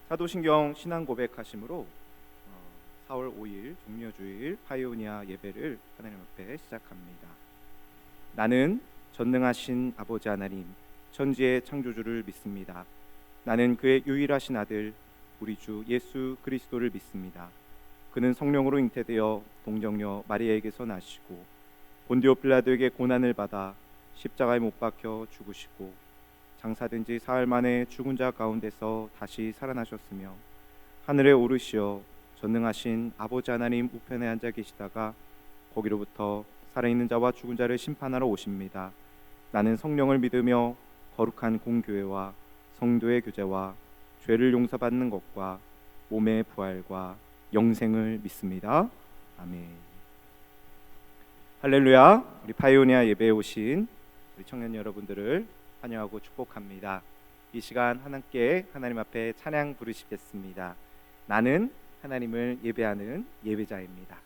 사도신경 신앙 고백하심으로 4월 5일 종려주일 파이오니아 예배를 하나님 앞에 시작합니다. 나는 전능하신 아버지 하나님, 천지의 창조주를 믿습니다. 나는 그의 유일하신 아들 우리 주 예수 그리스도를 믿습니다. 그는 성령으로 잉태되어 동정녀 마리아에게서 나시고 본디오 빌라도에게 고난을 받아 십자가에 못 박혀 죽으시고 장사된 지 사흘 만에 죽은 자 가운데서 다시 살아나셨으며 하늘에 오르시어 전능하신 아버지 하나님 우편에 앉아 계시다가 거기로부터 살아있는 자와 죽은 자를 심판하러 오십니다. 나는 성령을 믿으며 거룩한 공교회와 성도의 교제와 죄를 용서받는 것과 몸의 부활과 영생을 믿습니다. 아멘. 할렐루야. 우리 파이오니아 예배에 오신 우리 청년 여러분들을 환영하고 축복합니다. 이 시간 함께 하나님 앞에 찬양 부르시겠습니다. 나는 하나님을 예배하는 예배자입니다.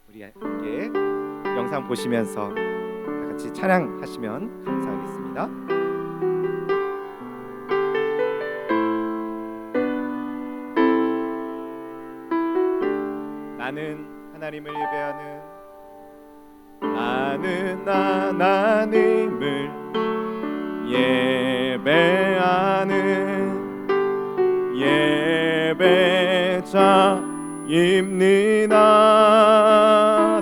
우리 함께 영상 보시면서 다 같이 찬양하시면 감사하겠습니다. 나는 하나님을 예배하는, 나는 하나님을 예배하는 예배자입니다.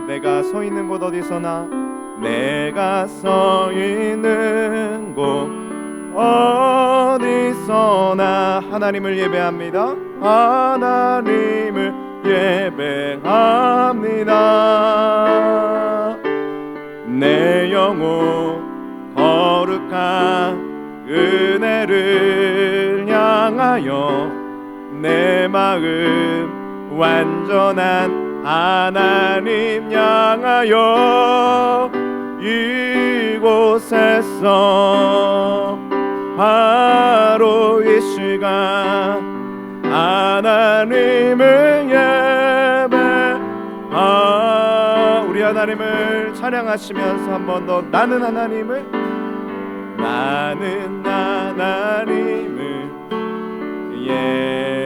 내가 서 있는 곳 어디서나, 내가 서 있는 곳 어디서나 하나님을 예배합니다. 하나님을 예배합니다. 내 영혼 거룩한 은혜를 향하여 내 마음 완전한 하나님 향하여 이곳에서 바로 이 시간 하나님을 예배하. 우리 하나님을 찬양하시면서 한 번 더, 나는 하나님을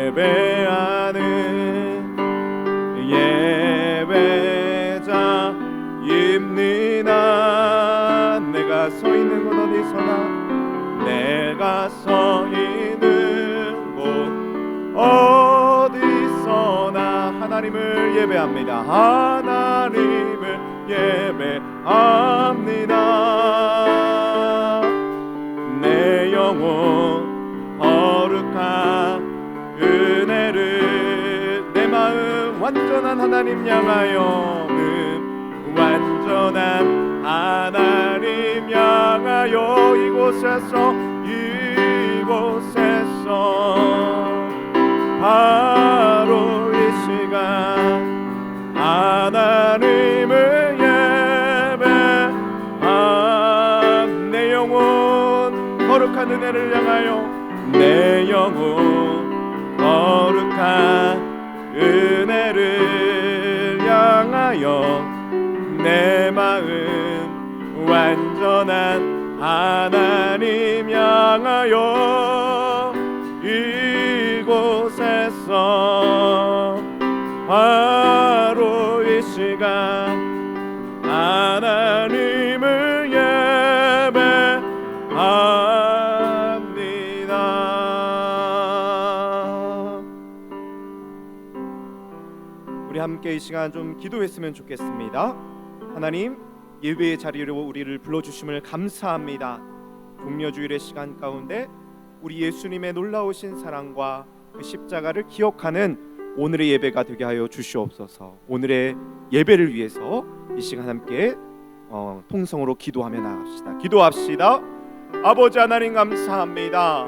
예배하는 예배자입니다. 내가 서 있는 곳 어디서나, 내가 서 있는 곳 어디서나 하나님을 예배합니다. 하나님을 예배합니다. 내 영혼 거룩한 은혜를, 내 마음 완전한 하나님 향하여, 완전한 하나님 향하여 이곳에서 바로 이 시간 하나님을 예배하. 내 영혼 거룩한 은혜를 향하여, 내 영혼 거룩한 은혜를 향하여 내 마음 완전한 하나님 향하여 이곳에서 바로 이 시간 하나님을 예배합니다. 우리 함께 이 시간 좀 기도했으면 좋겠습니다. 하나님, 예배의 자리로 우리를 불러주심을 감사합니다. 종려주일의 시간 가운데 우리 예수님의 놀라우신 사랑과 그 십자가를 기억하는 오늘의 예배가 되게 하여 주시옵소서. 오늘의 예배를 위해서 이 시간 함께 통성으로 기도하며 나갑시다. 기도합시다. 아버지 하나님 감사합니다.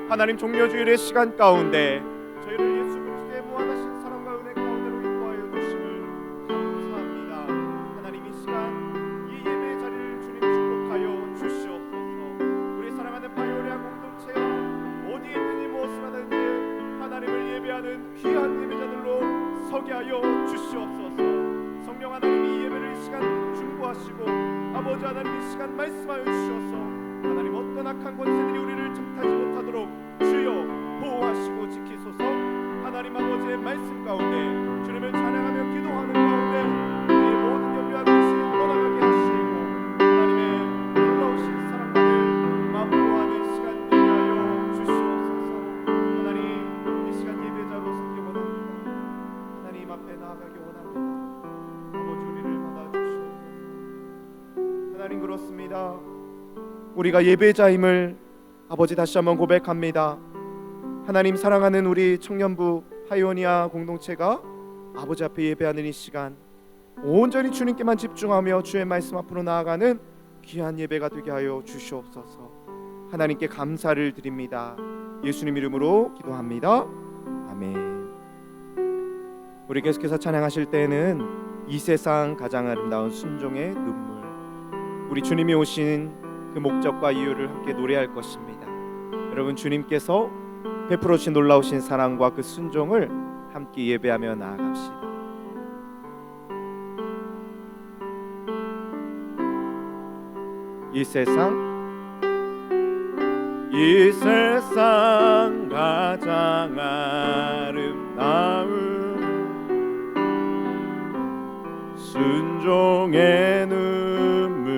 하나님, 종려주일의 시간 가운데 저희를 예수 그리스도의 무한하신 사랑과 은혜 가운데로 인도하여 주심을 감사합니다. 하나님, 이 시간 이 예배의 자리를 주님 축복하여 주시옵소서. 우리 사랑하는 파이오니아 공동체여, 어디에 있든지 무엇을 하든지 하나님을 예배하는 귀한 예배자들로 서게 하여 주시옵소서. 성령 하나님, 이 예배를 이 시간 중보하시고 아버지 하나님, 이 시간 말씀하여 주셔서 하나님, 어떤 악한 권세들이 우리를 탐하지 못하도록 주여 보호하시고 지키소서. 하나님 아버지의 말씀 가운데 주님을 찬양하며 기도하는 가운데 우리의 모든 염려와 근심이 떠나가게 하시고 하나님의 놀라우신 사랑만을 맛보아하는 시간 되게 하여 주시옵소서. 하나님 이 시간 예배자로 서기 원합니다. 하나님 앞에 나아가기 원합니다. 아버지 우리를 받아주시옵소서. 하나님 그렇습니다. 우리가 예배자임을 아버지 다시 한번 고백합니다. 하나님 사랑하는 우리 청년부 파이오니아 공동체가 아버지 앞에 예배하는 이 시간 온전히 주님께만 집중하며 주의 말씀 앞으로 나아가는 귀한 예배가 되게 하여 주시옵소서. 하나님께 감사를 드립니다. 예수님 이름으로 기도합니다. 아멘. 우리 계속해서 찬양하실 때에는 이 세상 가장 아름다운 순종의 눈물, 우리 주님이 오신 그 목적과 이유를 함께 노래할 것입니다. 여러분 주님께서 베풀어 주신 놀라우신 사랑과 그 순종을 함께 예배하며 나아갑시다. 이 세상 가장 아름다운 순종의 눈물,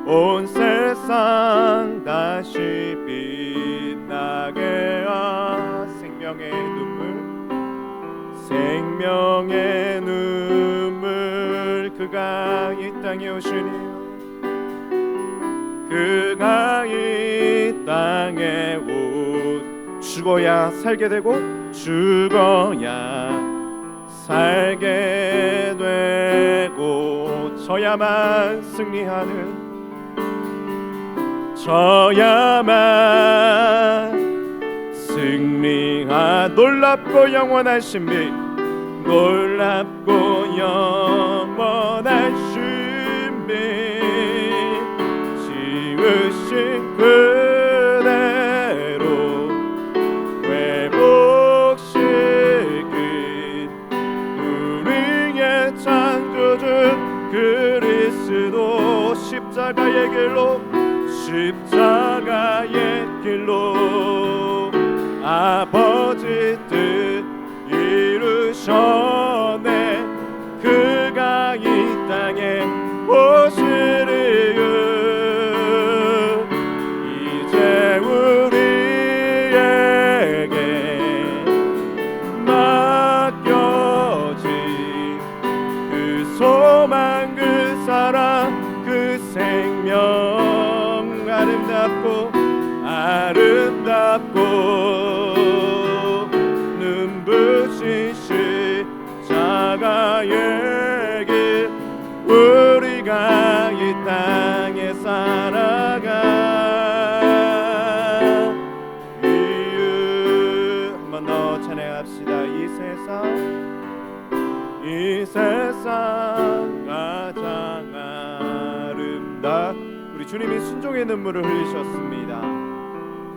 온 세상 다시 빛나게 하 생명의 눈물 그가 이 땅에 오시니요 그가 이 땅에 오 죽어야 살게 되고 죽어야 살게 되고 저야만 승리하는 놀랍고 영원한 신비 놀랍고 영원한 신비 지으신 그대로 회복시킨 우리의 창조주 그리스도 십자가의 길로 아버지 뜻 이루셨네. 그가 이 땅에 오시리요. 이제 우리에게 맡겨진 그 소망 그 사랑 그 생명 아름답고 눈부신 십자가의 길 우리가 이 땅에 살아가 이유 한 번 더 찬양합시다. 이 세상 가장 우리 주님이 순종의 눈물을 흘리셨습니다.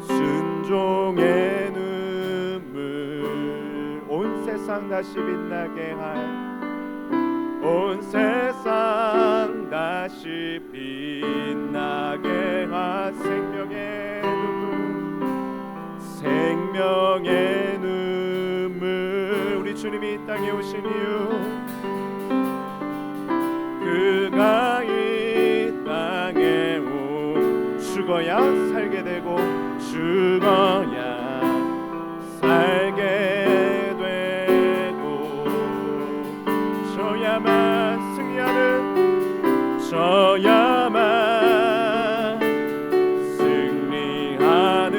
순종의 눈물 온 세상 다시 빛나게 온 세상 다시 빛나게 할 생명의 눈물 우리 주님이 이 땅에 오신 이유 그가 이 땅에 죽어야 살게 되고 죽어야 살게 되고 저야만 승리하는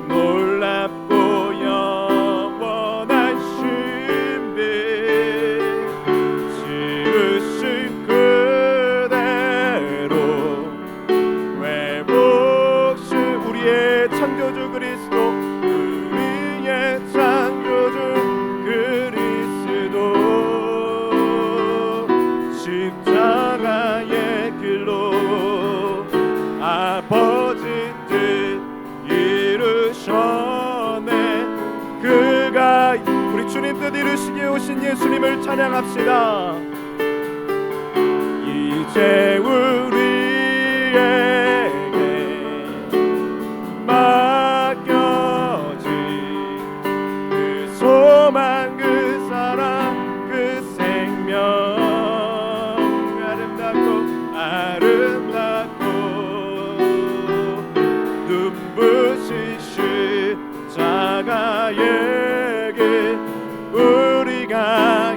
놀랍고 영원한 신비 지으신 그대로 회복시 우리의 창조주 그리스도 우리의 창조주 그리스도 십자가의 길로 아버지 뜻 이루셨네. 그가 우리 주님 뜻 이루시기에 오신 예수님을 찬양합시다. 이제 우리에게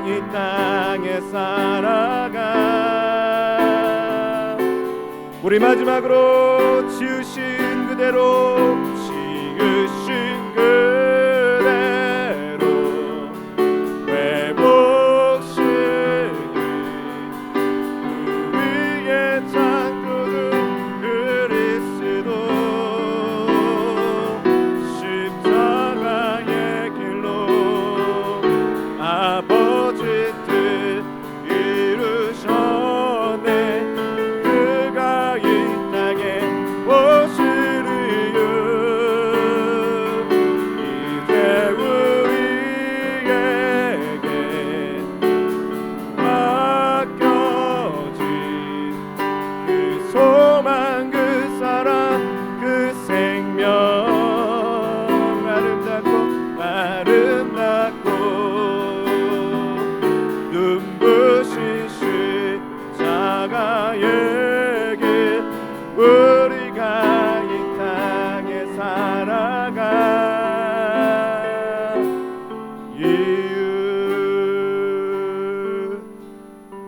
이 땅에 살아가. 우리 마지막으로 지으신 그대로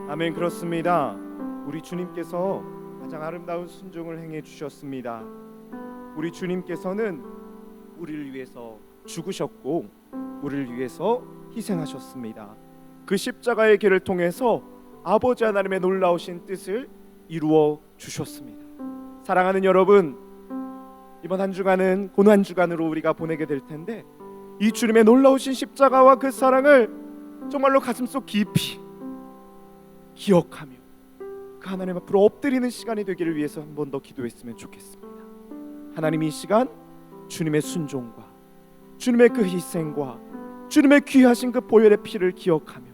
아멘. 그렇습니다. 우리 주님께서 가장 아름다운 순종을 행해 주셨습니다. 우리 주님께서는 우리를 위해서 죽으셨고 우리를 위해서 희생하셨습니다. 그 십자가의 길을 통해서 아버지 하나님의 놀라우신 뜻을 이루어 주셨습니다. 사랑하는 여러분, 이번 한 주간은 고난 주간으로 우리가 보내게 될 텐데 이 주님의 놀라우신 십자가와 그 사랑을 정말로 가슴속 깊이 기억하며 그 하나님 앞으로 엎드리는 시간이 되기를 위해서 한 번 더 기도했으면 좋겠습니다. 하나님, 이 시간 주님의 순종과 주님의 그 희생과 주님의 귀하신 그 보혈의 피를 기억하며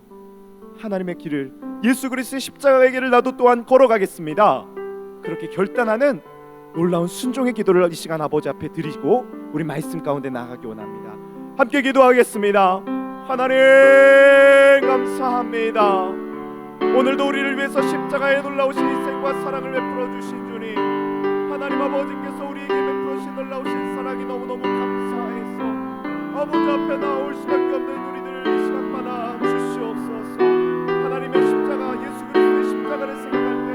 하나님의 길을, 예수 그리스도의 십자가의 길을 나도 또한 걸어가겠습니다. 그렇게 결단하는 놀라운 순종의 기도를 이 시간 아버지 앞에 드리고 우리 말씀 가운데 나아가기 원합니다. 함께 기도하겠습니다. 하나님 감사합니다. 오늘도 우리를 위해서 십자가에 놀라우신 희생과 사랑을 베풀어 주신 주님, 하나님 아버지께서 우리에게 베풀어 주신 놀라우신 사랑이 너무너무 감사해서 아버지 앞에 나올 수밖에 없는 우리들을 이 시간마다 주시옵소서. 하나님의 십자가, 예수 그리스도의 십자가를 생각할 때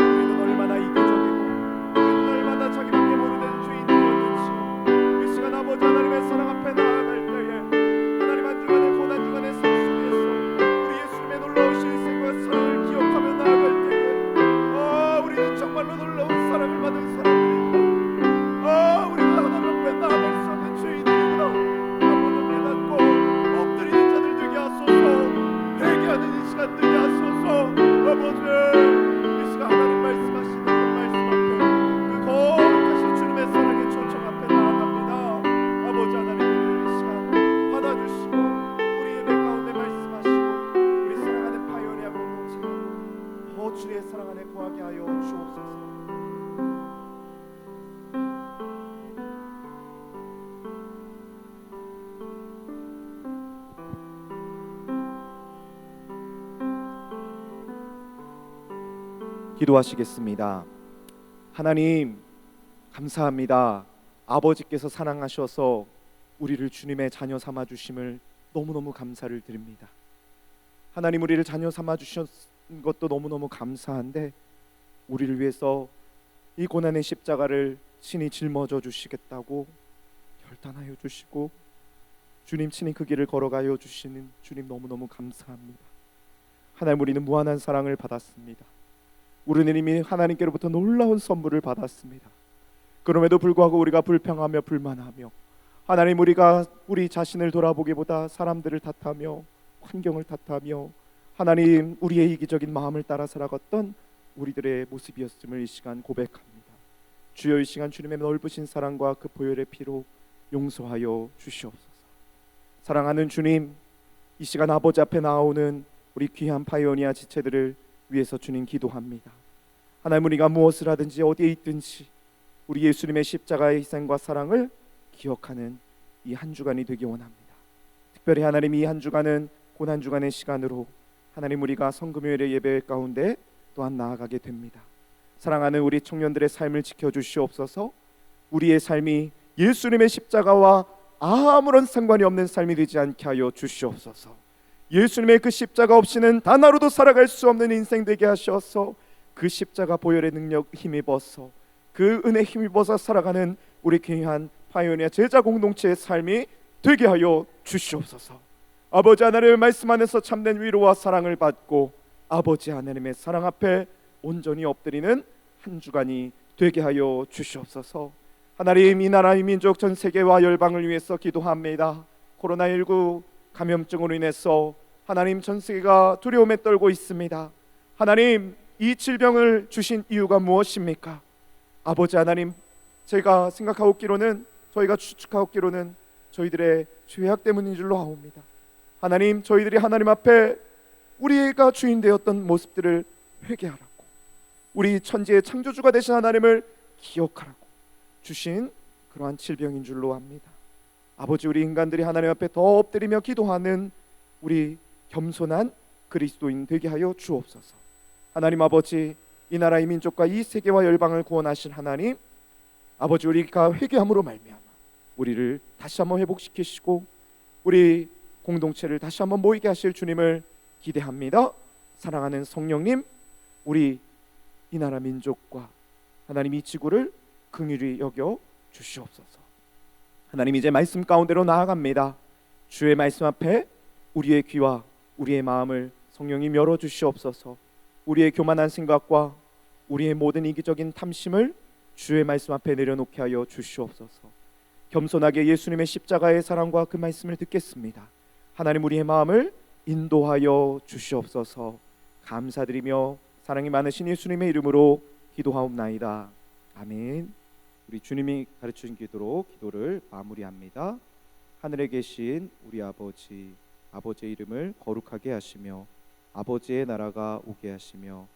우리는 얼마나 이기적이고 우리는 얼마나 자기밖에 모르는 죄인이었는지 이 시간 아버지 하나님의 사랑 앞에 나아갈 때에 하나님 한 주간의 고난 주간의 삶 속에서 우리 예수님의 놀라우신 희생과 사랑을 기억하며 나아갈 때에 우리는 정말로 놀라운 사랑을 받은 사람들이구나. 우리가 하나님 앞에 나아갈 수 없는 죄인들이구나. 한번도 깨닫고 엎드리는 자들 되게 하소서. 회개하는 이 시간 되게 하소서. 아버지, 이 시간 하나님 말씀하시는 그 말씀 앞에 그 거룩하신 주님의 사랑의 초청 앞에 나아갑니다. 아버지 하나님, 이 시간 받아주시고 우리 예배 가운데 말씀하시고 우리 사랑하는 파이오니아 공동체 주의 사랑 안에 거하게 하여 주옵소서. 기도하시겠습니다. 하나님 감사합니다. 아버지께서 사랑하셔서 우리를 주님의 자녀 삼아 주심을 너무너무 감사를 드립니다. 하나님, 우리를 자녀 삼아 주신 것도 너무너무 감사한데 우리를 위해서 이 고난의 십자가를 친히 짊어져 주시겠다고 결단하여 주시고 주님 친히 그 길을 걸어가여 주시는 주님 너무너무 감사합니다. 하나님, 우리는 무한한 사랑을 받았습니다. 우리는 이미 하나님께로부터 놀라운 선물을 받았습니다. 그럼에도 불구하고 우리가 불평하며 불만하며 하나님, 우리가 우리 자신을 돌아보기보다 사람들을 탓하며 환경을 탓하며 하나님, 우리의 이기적인 마음을 따라 살아갔던 우리들의 모습이었음을 이 시간 고백합니다. 주여, 이 시간 주님의 넓으신 사랑과 그 보혈의 피로 용서하여 주시옵소서. 사랑하는 주님, 이 시간 아버지 앞에 나오는 우리 귀한 파이오니아 지체들을 위해서 주님 기도합니다. 하나님, 우리가 무엇을 하든지 어디에 있든지 우리 예수님의 십자가의 희생과 사랑을 기억하는 이 한 주간이 되기 원합니다. 특별히 하나님, 이 한 주간은 고난 주간의 시간으로 하나님, 우리가 성금요일의 예배 가운데 또한 나아가게 됩니다. 사랑하는 우리 청년들의 삶을 지켜주시옵소서. 우리의 삶이 예수님의 십자가와 아무런 상관이 없는 삶이 되지 않게 하여 주시옵소서. 예수님의 그 십자가 없이는 단 하루도 살아갈 수 없는 인생 되게 하셔서 그 십자가 보혈의 능력 힘입어서 그 은혜 힘입어서 살아가는 우리 귀한 파이오니아 제자 공동체의 삶이 되게 하여 주시옵소서. 아버지 하나님의 말씀 안에서 참된 위로와 사랑을 받고 아버지 하나님의 사랑 앞에 온전히 엎드리는 한 주간이 되게 하여 주시옵소서. 하나님, 이 나라 이 민족 전 세계와 열방을 위해서 기도합니다. 코로나19 감염증으로 인해서 하나님 전 세계가 두려움에 떨고 있습니다. 하나님, 이 질병을 주신 이유가 무엇입니까? 아버지 하나님, 제가 생각하옵기로는, 저희가 추측하옵기로는 저희들의 죄악 때문인 줄로 아옵니다. 하나님, 저희들이 하나님 앞에 우리가 주인 되었던 모습들을 회개하라고, 우리 천지의 창조주가 되신 하나님을 기억하라고 주신 그러한 질병인 줄로 압니다. 아버지, 우리 인간들이 하나님 앞에 더 엎드리며 기도하는 우리 겸손한 그리스도인 되게 하여 주옵소서. 하나님 아버지, 이 나라 이 민족과 이 세계와 열방을 구원하신 하나님 아버지, 우리가 회개함으로 말미암아 우리를 다시 한번 회복시키시고 우리 공동체를 다시 한번 모이게 하실 주님을 기대합니다. 사랑하는 성령님, 우리 이 나라 민족과 하나님 이 지구를 긍휼히 여겨 주시옵소서. 하나님, 이제 말씀 가운데로 나아갑니다. 주의 말씀 앞에 우리의 귀와 우리의 마음을 성령님 열어 주시옵소서. 우리의 교만한 생각과 우리의 모든 이기적인 탐심을 주의 말씀 앞에 내려놓게 하여 주시옵소서. 겸손하게 예수님의 십자가의 사랑과 그 말씀을 듣겠습니다. 하나님, 우리의 마음을 인도하여 주시옵소서. 감사드리며 사랑이 많으신 예수님의 이름으로 기도하옵나이다. 아멘. 우리 주님이 가르치신 기도로 기도를 마무리합니다. 하늘에 계신 우리 아버지, 아버지의 이름을 거룩하게 하시며 아버지의 나라가 오게 하시며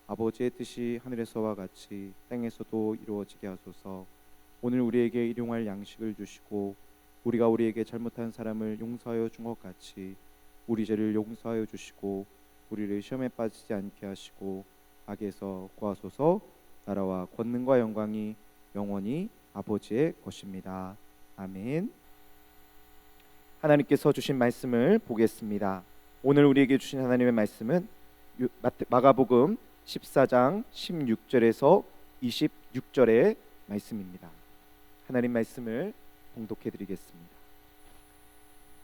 아버지의 뜻이 하늘에서와 같이 땅에서도 이루어지게 하소서. 오늘 우리에게 일용할 양식을 주시고 우리가 우리에게 잘못한 사람을 용서하여 준 것 같이 우리 죄를 용서하여 주시고 우리를 시험에 빠지지 않게 하시고 악에서 구하소서. 나라와 권능과 영광이 영원히 아버지의 것입니다. 아멘. 하나님께서 주신 말씀을 보겠습니다. 오늘 우리에게 주신 하나님의 말씀은 마가복음 14장 16절에서 26절의 말씀입니다. 하나님 말씀을 봉독해 드리겠습니다.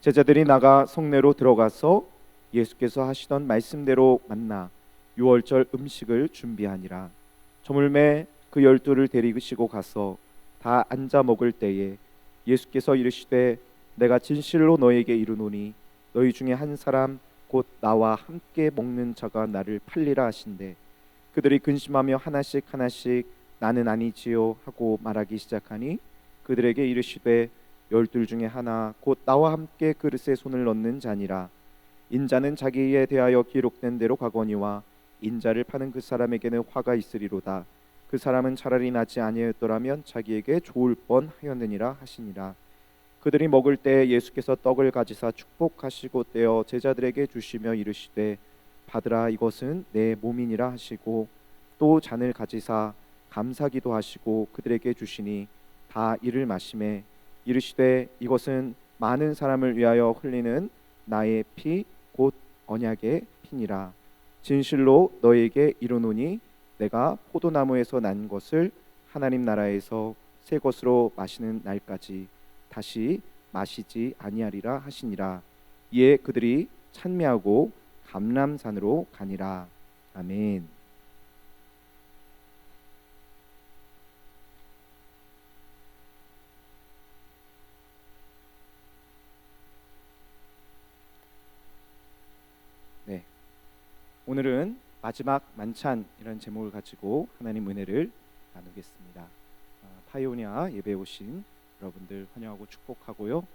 제자들이 나가 성내로 들어가서 예수께서 하시던 말씀대로 만나 유월절 음식을 준비하니라. 저물매 그 12를 데리시고 가서 다 앉아 먹을 때에 예수께서 이르시되 내가 진실로 너에게 이르노니 너희 중에 한 사람 곧 나와 함께 먹는 자가 나를 팔리라 하신대. 그들이 근심하며 하나씩 나는 아니지요 하고 말하기 시작하니 그들에게 이르시되 12 중에 하나 곧 나와 함께 그릇에 손을 넣는 자니라. 인자는 자기에 대하여 기록된 대로 가거니와 인자를 파는 그 사람에게는 화가 있으리로다. 그 사람은 차라리 낫지 아니하였더라면 자기에게 좋을 뻔하였느니라 하시니라. 그들이 먹을 때 예수께서 떡을 가지사 축복하시고 떼어 제자들에게 주시며 이르시되 받으라, 이것은 내 몸이니라 하시고 또 잔을 가지사 감사기도 하시고 그들에게 주시니 다 이를 마시매 이르시되 이것은 많은 사람을 위하여 흘리는 나의 피 곧 언약의 피니라. 진실로 너희에게 이르노니 내가 포도나무에서 난 것을 하나님 나라에서 새 것으로 마시는 날까지 다시 마시지 아니하리라 하시니라. 이에 그들이 찬미하고 감람산으로 가니라. 아멘. 네, 오늘은 마지막 만찬이라는 제목을 가지고 하나님 은혜를 나누겠습니다. 파이오니아 예배에 오신 여러분들 환영하고 축복하고요.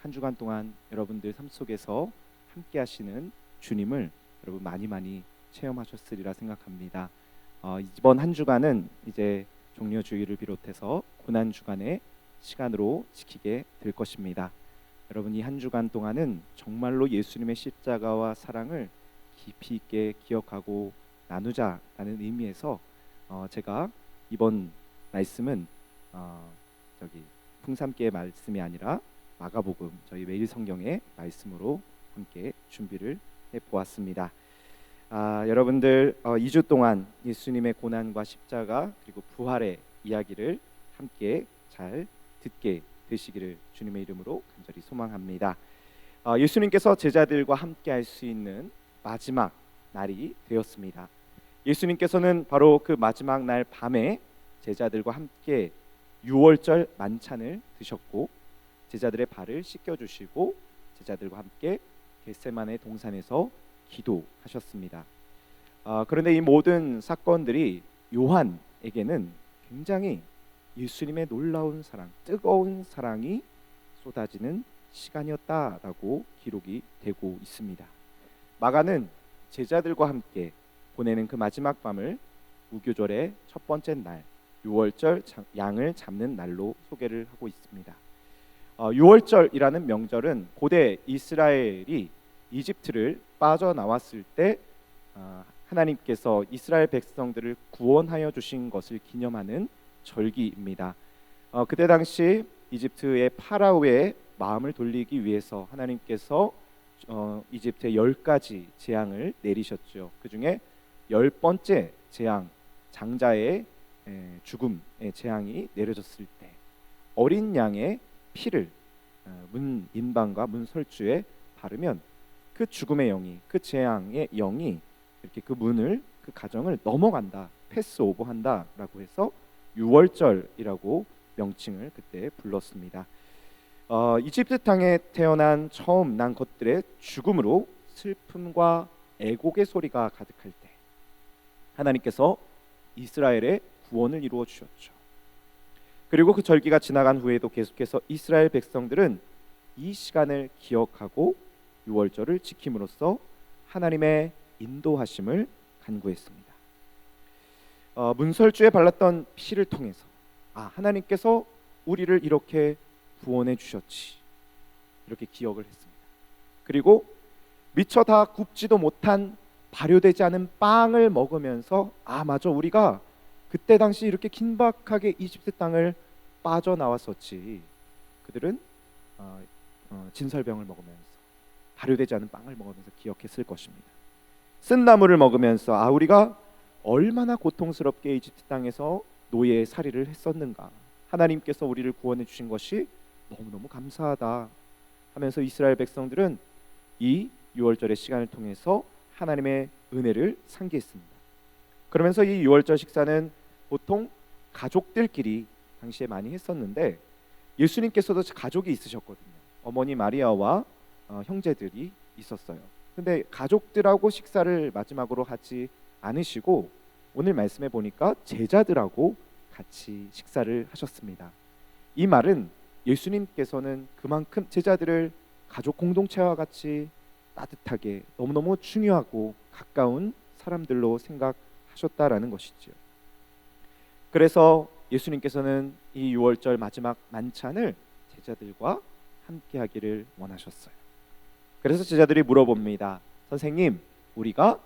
한 주간 동안 여러분들 삶 속에서 함께 하시는 주님을 여러분 많이 체험하셨으리라 생각합니다. 이번 한 주간은 이제 종려주일을 비롯해서 고난 주간의 시간으로 지키게 될 것입니다. 여러분, 이 한 주간 동안은 정말로 예수님의 십자가와 사랑을 깊이 있게 기억하고 나누자라는 의미에서 제가 이번 말씀은 풍삼기의 말씀이 아니라 마가복음 저희 매일 성경의 말씀으로 함께 준비를 해 보았습니다. 여러분들 2주 동안 예수님의 고난과 십자가 그리고 부활의 이야기를 함께 잘 듣게 되시기를 주님의 이름으로 간절히 소망합니다. 예수님께서 제자들과 함께 할 수 있는 마지막 날이 되었습니다. 예수님께서는 바로 그 마지막 날 밤에 제자들과 함께 유월절 만찬을 드셨고 제자들의 발을 씻겨주시고 제자들과 함께 겟세마네 동산에서 기도하셨습니다. 그런데 이 모든 사건들이 요한에게는 굉장히 예수님의 놀라운 사랑, 뜨거운 사랑이 쏟아지는 시간이었다라고 기록이 되고 있습니다. 마가는 제자들과 함께 보내는 그 마지막 밤을 무교절의 첫 번째 날, 유월절 양을 잡는 날로 소개를 하고 있습니다. 유월절이라는 명절은 고대 이스라엘이 이집트를 빠져나왔을 때 하나님께서 이스라엘 백성들을 구원하여 주신 것을 기념하는 절기입니다. 그때 당시 이집트의 파라오의 마음을 돌리기 위해서 하나님께서 이집트에 10가지 재앙을 내리셨죠. 그 중에 10번째 재앙, 장자의 죽음의 재앙이 내려졌을 때 어린 양의 피를 문 인방과 문 설주에 바르면 그 죽음의 영이, 그 재앙의 영이 이렇게 그 문을, 그 가정을 넘어간다, 패스오버한다라고 해서 유월절이라고 명칭을 그때 불렀습니다. 이집트 땅에 태어난 처음 난 것들의 죽음으로 슬픔과 애곡의 소리가 가득할 때 하나님께서 이스라엘의 구원을 이루어 주셨죠. 그리고 그 절기가 지나간 후에도 계속해서 이스라엘 백성들은 이 시간을 기억하고 유월절을 지킴으로써 하나님의 인도하심을 간구했습니다. 문설주에 발랐던 피를 통해서 하나님께서 우리를 이렇게 구원해 주셨지, 이렇게 기억을 했습니다. 그리고 미처 다 굽지도 못한 발효되지 않은 빵을 먹으면서 맞아, 우리가 그때 당시 이렇게 긴박하게 이집트 땅을 빠져나왔었지. 그들은 진설병을 먹으면서 발효되지 않은 빵을 먹으면서 기억했을 것입니다. 쓴 나물을 먹으면서 우리가 얼마나 고통스럽게 이집트 땅에서 노예의 살이를 했었는가, 하나님께서 우리를 구원해 주신 것이 너무너무 감사하다 하면서 이스라엘 백성들은 이 유월절의 시간을 통해서 하나님의 은혜를 상기했습니다. 그러면서 이 유월절 식사는 보통 가족들끼리 당시에 많이 했었는데 예수님께서도 가족이 있으셨거든요. 어머니 마리아와 형제들이 있었어요. 근데 가족들하고 식사를 마지막으로 하지 않으시고 오늘 말씀해 보니까 제자들하고 같이 식사를 하셨습니다. 이 말은 예수님께서는 그만큼 제자들을 가족 공동체와 같이 따뜻하게 너무너무 중요하고 가까운 사람들로 생각하셨다라는 것이죠. 그래서 예수님께서는 이 유월절 마지막 만찬을 제자들과 함께 하기를 원하셨어요. 그래서 제자들이 물어봅니다. 선생님, 우리가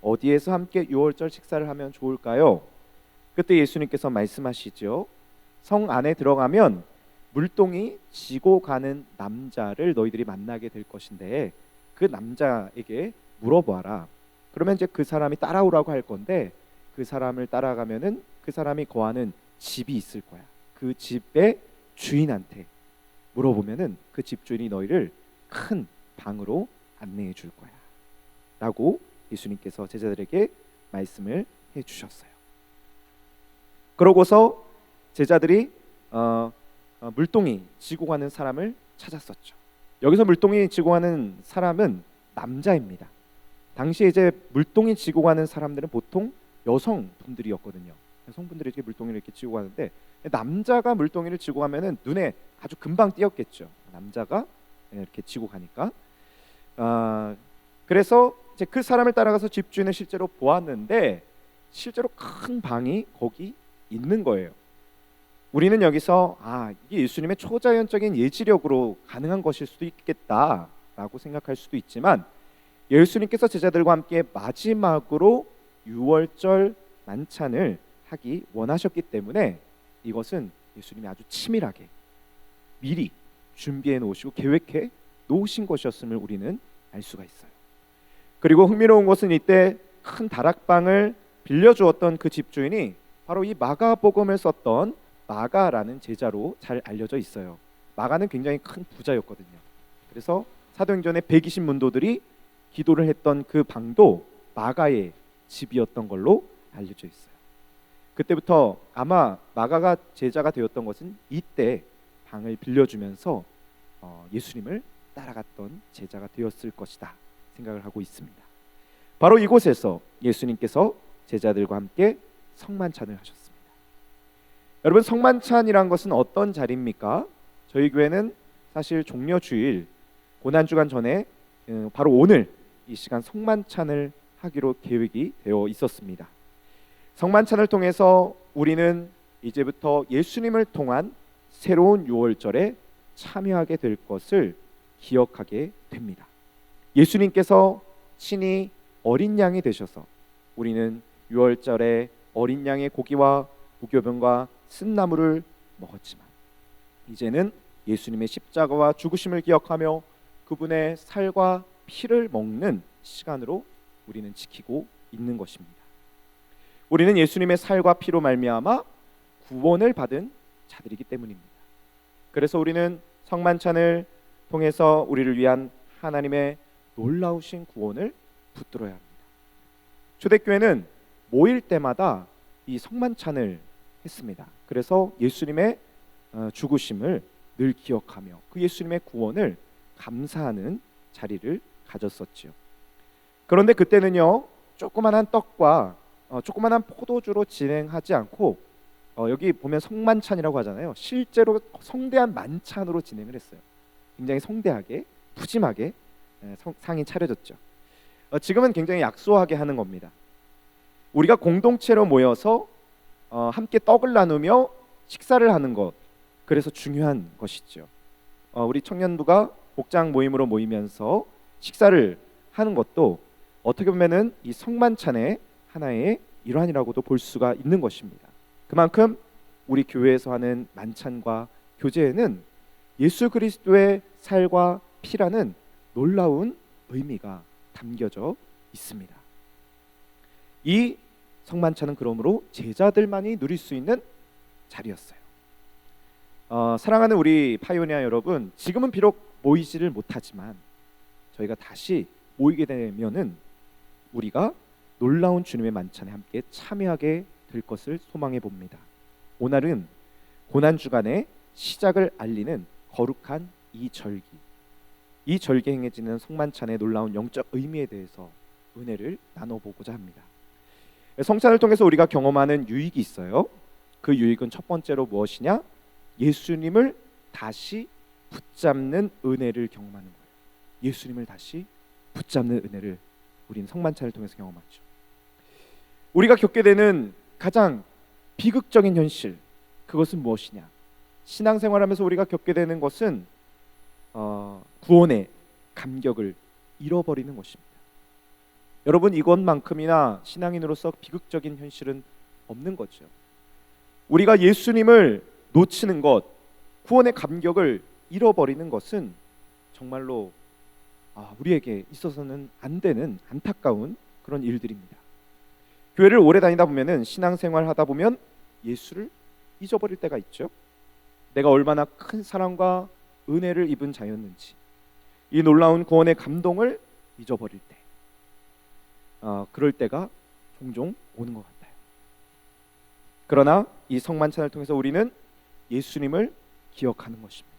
어디에서 함께 유월절 식사를 하면 좋을까요? 그때 예수님께서 말씀하시죠. 성 안에 들어가면 물동이 지고 가는 남자를 너희들이 만나게 될 것인데 그 남자에게 물어봐라. 그러면 이제 그 사람이 따라오라고 할 건데 그 사람을 따라가면은 그 사람이 거하는 집이 있을 거야. 그 집의 주인한테 물어보면은 그 집주인이 너희를 큰 방으로 안내해 줄 거야 라고 예수님께서 제자들에게 말씀을 해 주셨어요. 그러고서 제자들이 물동이 지고 가는 사람을 찾았었죠. 여기서 물동이 지고 가는 사람은 남자입니다. 당시에 이제 물동이 지고 가는 사람들은 보통 여성분들이었거든요. 여성분들이 이렇게 물동이를 이렇게 지고 가는데 남자가 물동이를 지고 가면은 눈에 아주 금방 띄었겠죠. 남자가 이렇게 지고 가니까. 그래서 이제 그 사람을 따라가서 집주인을 실제로 보았는데 실제로 큰 방이 거기 있는 거예요. 우리는 여기서 이게 예수님의 초자연적인 예지력으로 가능한 것일 수도 있겠다라고 생각할 수도 있지만 예수님께서 제자들과 함께 마지막으로 유월절 만찬을 하기 원하셨기 때문에 이것은 예수님이 아주 치밀하게 미리 준비해 놓으시고 계획해 놓으신 것이었음을 우리는 알 수가 있어요. 그리고 흥미로운 것은 이때 큰 다락방을 빌려주었던 그 집주인이 바로 이 마가복음을 썼던 마가라는 제자로 잘 알려져 있어요. 마가는 굉장히 큰 부자였거든요. 그래서 사도행전의 120문도들이 기도를 했던 그 방도 마가의 집이었던 걸로 알려져 있어요. 그때부터 아마 마가가 제자가 되었던 것은 이때 방을 빌려주면서 예수님을 따라갔던 제자가 되었을 것이다 생각을 하고 있습니다. 바로 이곳에서 예수님께서 제자들과 함께 성만찬을 하셨습니다. 여러분, 성만찬이란 것은 어떤 자리입니까? 저희 교회는 사실 종려주일 고난주간 전에 바로 오늘 이 시간 성만찬을 하기로 계획이 되어 있었습니다. 성만찬을 통해서 우리는 이제부터 예수님을 통한 새로운 유월절에 참여하게 될 것을 기억하게 됩니다. 예수님께서 친히 어린 양이 되셔서 우리는 유월절에 어린 양의 고기와 무교병과 쓴나물을 먹었지만 이제는 예수님의 십자가와 죽으심을 기억하며 그분의 살과 피를 먹는 시간으로 우리는 지키고 있는 것입니다. 우리는 예수님의 살과 피로 말미암아 구원을 받은 자들이기 때문입니다. 그래서 우리는 성만찬을 통해서 우리를 위한 하나님의 놀라우신 구원을 붙들어야 합니다. 초대교회는 모일 때마다 이 성만찬을 했습니다. 그래서 예수님의 죽으심을 늘 기억하며 그 예수님의 구원을 감사하는 자리를 가졌었지요. 그런데 그때는요, 조그만한 떡과 조그만한 포도주로 진행하지 않고 여기 보면 성만찬이라고 하잖아요. 실제로 성대한 만찬으로 진행을 했어요. 굉장히 성대하게 푸짐하게 상이 차려졌죠. 지금은 굉장히 약소하게 하는 겁니다. 우리가 공동체로 모여서 함께 떡을 나누며 식사를 하는 것, 그래서 중요한 것이죠. 우리 청년부가 복장 모임으로 모이면서 식사를 하는 것도 어떻게 보면은 이 성만찬의 하나의 일환이라고도 볼 수가 있는 것입니다. 그만큼 우리 교회에서 하는 만찬과 교제에는 예수 그리스도의 살과 피라는 놀라운 의미가 담겨져 있습니다. 이 성만찬은 그러므로 제자들만이 누릴 수 있는 자리였어요. 사랑하는 우리 파이오니아 여러분, 지금은 비록 모이지를 못하지만 저희가 다시 모이게 되면은 우리가 놀라운 주님의 만찬에 함께 참여하게 될 것을 소망해 봅니다. 오늘은 고난주간의 시작을 알리는 거룩한 이 절기 행해지는 성만찬의 놀라운 영적 의미에 대해서 은혜를 나눠보고자 합니다. 성찬을 통해서 우리가 경험하는 유익이 있어요. 그 유익은 첫 번째로 무엇이냐? 예수님을 다시 붙잡는 은혜를 경험하는 거예요. 예수님을 다시 붙잡는 은혜를 우리는 성만찬을 통해서 경험하죠. 우리가 겪게 되는 가장 비극적인 현실, 그것은 무엇이냐? 신앙생활하면서 우리가 겪게 되는 것은 구원의 감격을 잃어버리는 것입니다. 여러분, 이것만큼이나 신앙인으로서 비극적인 현실은 없는 거죠. 우리가 예수님을 놓치는 것, 구원의 감격을 잃어버리는 것은 정말로 우리에게 있어서는 안 되는 안타까운 그런 일들입니다. 교회를 오래 다니다 보면은 신앙생활 하다 보면 예수를 잊어버릴 때가 있죠. 내가 얼마나 큰 사랑과 은혜를 입은 자였는지, 이 놀라운 구원의 감동을 잊어버릴 때, 그럴 때가 종종 오는 것 같아요. 그러나 이 성만찬을 통해서 우리는 예수님을 기억하는 것입니다.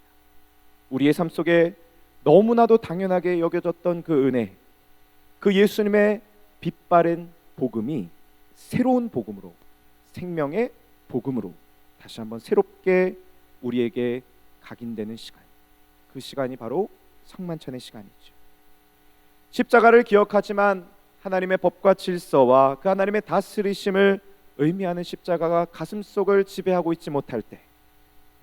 우리의 삶 속에 너무나도 당연하게 여겨졌던 그 은혜, 그 예수님의 빛바랜 복음이 새로운 복음으로, 생명의 복음으로 다시 한번 새롭게 우리에게 각인되는 시간, 그 시간이 바로 성만찬의 시간이죠. 십자가를 기억하지만 하나님의 법과 질서와 그 하나님의 다스리심을 의미하는 십자가가 가슴속을 지배하고 있지 못할 때,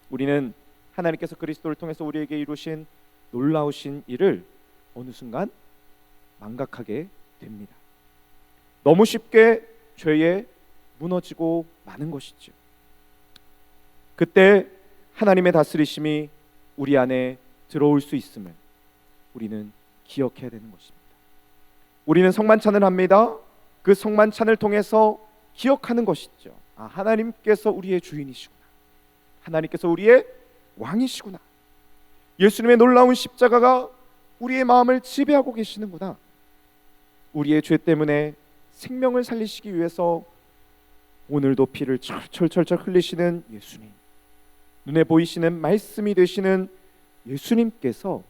우리는 하나님께서 그리스도를 통해서 우리에게 이루신 놀라우신 일을 어느 순간 망각하게 됩니다. 너무 쉽게 죄에 무너지고 마는 것이죠. 그때 하나님의 다스리심이 우리 안에 들어올 수 있음을 우리는 기억해야 되는 것입니다. 우리는 성만찬을 합니다. 그 성만찬을 통해서 기억하는 것이죠. 하나님께서 우리의 주인이시구나. 하나님께서 우리의 왕이시구나. 예수님의 놀라운 십자가가 우리의 마음을 지배하고 계시는구나. 우리의 죄 때문에 생명을 살리시기 위해서 오늘도 피를 철철철철 흘리시는 예수님, 눈에 보이시는 말씀이 되시는 예수님께서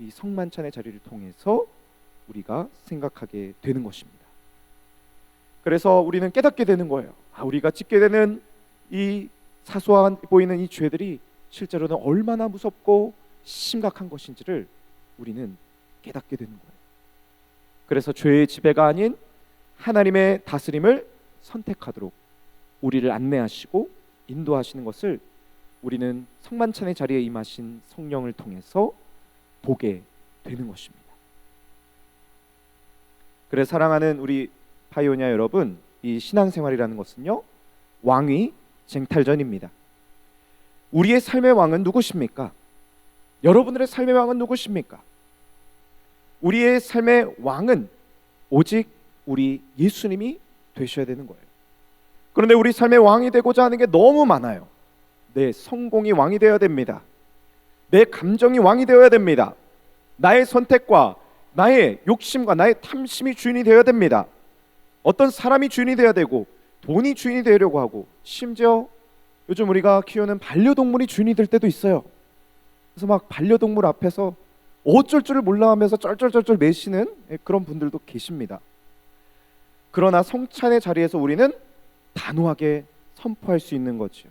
이 성만찬의 자리를 통해서 우리가 생각하게 되는 것입니다. 그래서 우리는 깨닫게 되는 거예요. 우리가 짓게 되는 이 사소한 보이는 이 죄들이 실제로는 얼마나 무섭고 심각한 것인지를 우리는 깨닫게 되는 거예요. 그래서 죄의 지배가 아닌 하나님의 다스림을 선택하도록 우리를 안내하시고 인도하시는 것을 우리는 성만찬의 자리에 임하신 성령을 통해서 보게 되는 것입니다. 그래서 사랑하는 우리 파이오니아 여러분, 이 신앙생활이라는 것은요, 왕위 쟁탈전입니다. 우리의 삶의 왕은 누구십니까? 여러분들의 삶의 왕은 누구십니까? 우리의 삶의 왕은 오직 우리 예수님이 되셔야 되는 거예요. 그런데 우리 삶의 왕이 되고자 하는 게 너무 많아요. 내 성공이 왕이 되어야 됩니다. 내 감정이 왕이 되어야 됩니다. 나의 선택과 나의 욕심과 나의 탐심이 주인이 되어야 됩니다. 어떤 사람이 주인이 되어야 되고 돈이 주인이 되려고 하고, 심지어 요즘 우리가 키우는 반려동물이 주인이 될 때도 있어요. 그래서 막 반려동물 앞에서 어쩔 줄을 몰라 하면서 쩔쩔쩔쩔 매시는 그런 분들도 계십니다. 그러나 성찬의 자리에서 우리는 단호하게 선포할 수 있는 거지요.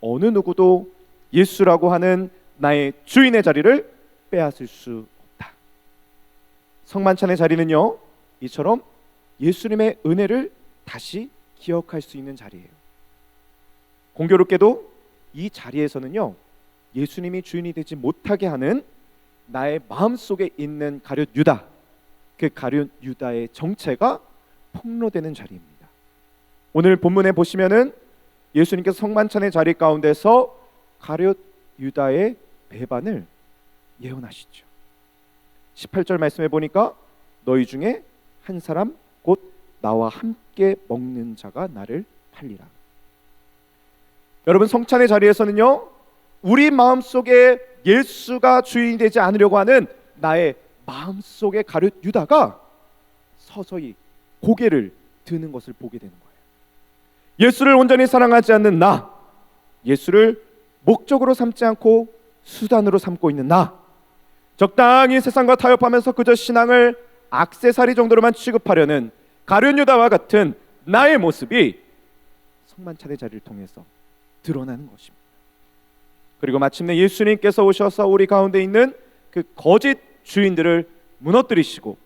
어느 누구도 예수라고 하는 나의 주인의 자리를 빼앗을 수 없다. 성만찬의 자리는요, 이처럼 예수님의 은혜를 다시 기억할 수 있는 자리예요. 공교롭게도 이 자리에서는요, 예수님이 주인이 되지 못하게 하는 나의 마음속에 있는 가룟 유다, 그 가룟 유다의 정체가 폭로되는 자리입니다. 오늘 본문에 보시면은 예수님께서 성만찬의 자리 가운데서 가룟 유다의 배반을 예언하시죠. 18절 말씀에 보니까 너희 중에 한 사람 곧 나와 함께 먹는 자가 나를 팔리라. 여러분, 성찬의 자리에서는요, 우리 마음속에 예수가 주인이 되지 않으려고 하는 나의 마음속의 가룟 유다가 서서히 고개를 드는 것을 보게 되는 거예요. 예수를 온전히 사랑하지 않는 나, 예수를 목적으로 삼지 않고 수단으로 삼고 있는 나, 적당히 세상과 타협하면서 그저 신앙을 액세서리 정도로만 취급하려는 가룟 유다와 같은 나의 모습이 성만찬의 자리를 통해서 드러나는 것입니다. 그리고 마침내 예수님께서 오셔서 우리 가운데 있는 그 거짓 주인들을 무너뜨리시고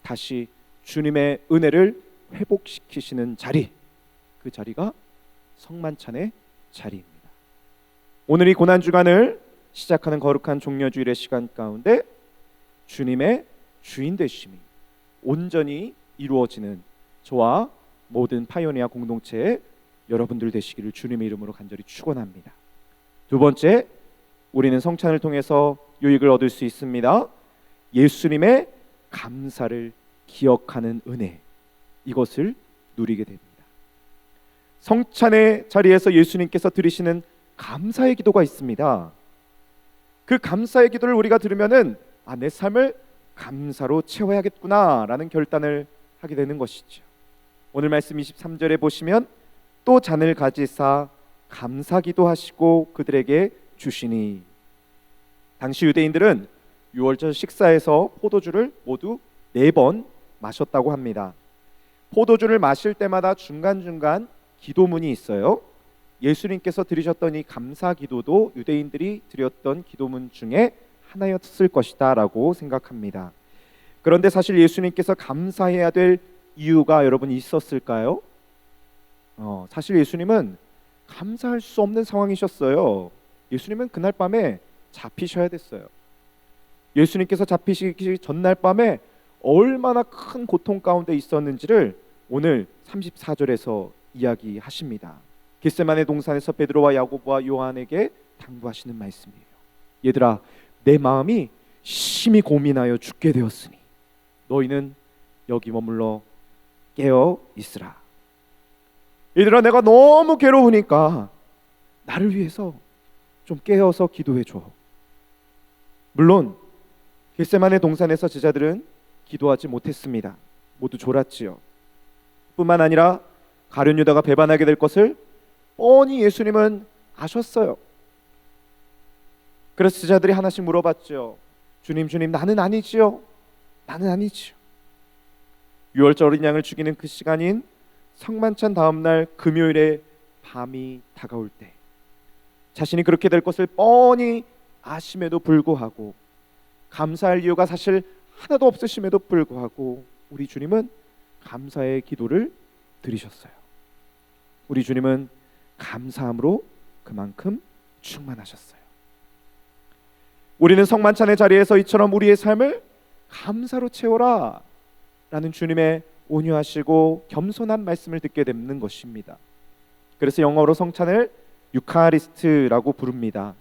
다시 주님의 은혜를 회복시키시는 자리, 그 자리가 성만찬의 자리입니다. 오늘 이 고난주간을 시작하는 거룩한 종려주일의 시간 가운데 주님의 주인 되심이 온전히 이루어지는 저와 모든 파이오니아 공동체의 여러분들 되시기를 주님의 이름으로 간절히 축원합니다. 두 번째, 우리는 성찬을 통해서 유익을 얻을 수 있습니다. 예수님의 감사를 기억하는 은혜, 이것을 누리게 됩니다. 성찬의 자리에서 예수님께서 드리시는 감사의 기도가 있습니다. 그 감사의 기도를 우리가 들으면은 내 삶을 감사로 채워야겠구나라는 결단을 하게 되는 것이죠. 오늘 말씀 23절에 보시면 또 잔을 가지사 감사기도 하시고 그들에게 주시니, 당시 유대인들은 유월절 식사에서 포도주를 모두 4번 마셨다고 합니다. 포도주를 마실 때마다 중간중간 기도문이 있어요. 예수님께서 드리셨던 이 감사기도도 유대인들이 드렸던 기도문 중에 하나였을 것이다 라고 생각합니다. 그런데 사실 예수님께서 감사해야 될 이유가 여러분 있었을까요? 사실 예수님은 감사할 수 없는 상황이셨어요. 예수님은 그날 밤에 잡히셔야 됐어요. 예수님께서 잡히시기 전날 밤에 얼마나 큰 고통 가운데 있었는지를 오늘 34절에서 이야기하십니다. 겟세마네 동산에서 베드로와 야고보와 요한에게 당부하시는 말씀이에요. 얘들아, 내 마음이 심히 고민하여 죽게 되었으니 너희는 여기 머물러 깨어 있으라. 얘들아, 내가 너무 괴로우니까 나를 위해서 좀 깨어서 기도해 줘. 물론 겟세마네 동산에서 제자들은 기도하지 못했습니다. 모두 졸았지요. 뿐만 아니라 가룟 유다가 배반하게 될 것을 뻔히 예수님은 아셨어요. 그래서 제자들이 하나씩 물어봤죠. 주님, 나는 아니지요. 나는 아니지요. 유월절 어린 양을 죽이는 그 시간인 성만찬 다음 날 금요일에 밤이 다가올 때 자신이 그렇게 될 것을 뻔히 아심에도 불구하고, 감사할 이유가 사실 하나도 없으심에도 불구하고 우리 주님은 감사의 기도를 드리셨어요. 우리 주님은 감사함으로 그만큼 충만하셨어요. 우리는 성만찬의 자리에서 이처럼 우리의 삶을 감사로 채워라 라는 주님의 온유하시고 겸손한 말씀을 듣게 되는 것입니다. 그래서 영어로 성찬을 유카리스트라고 부릅니다.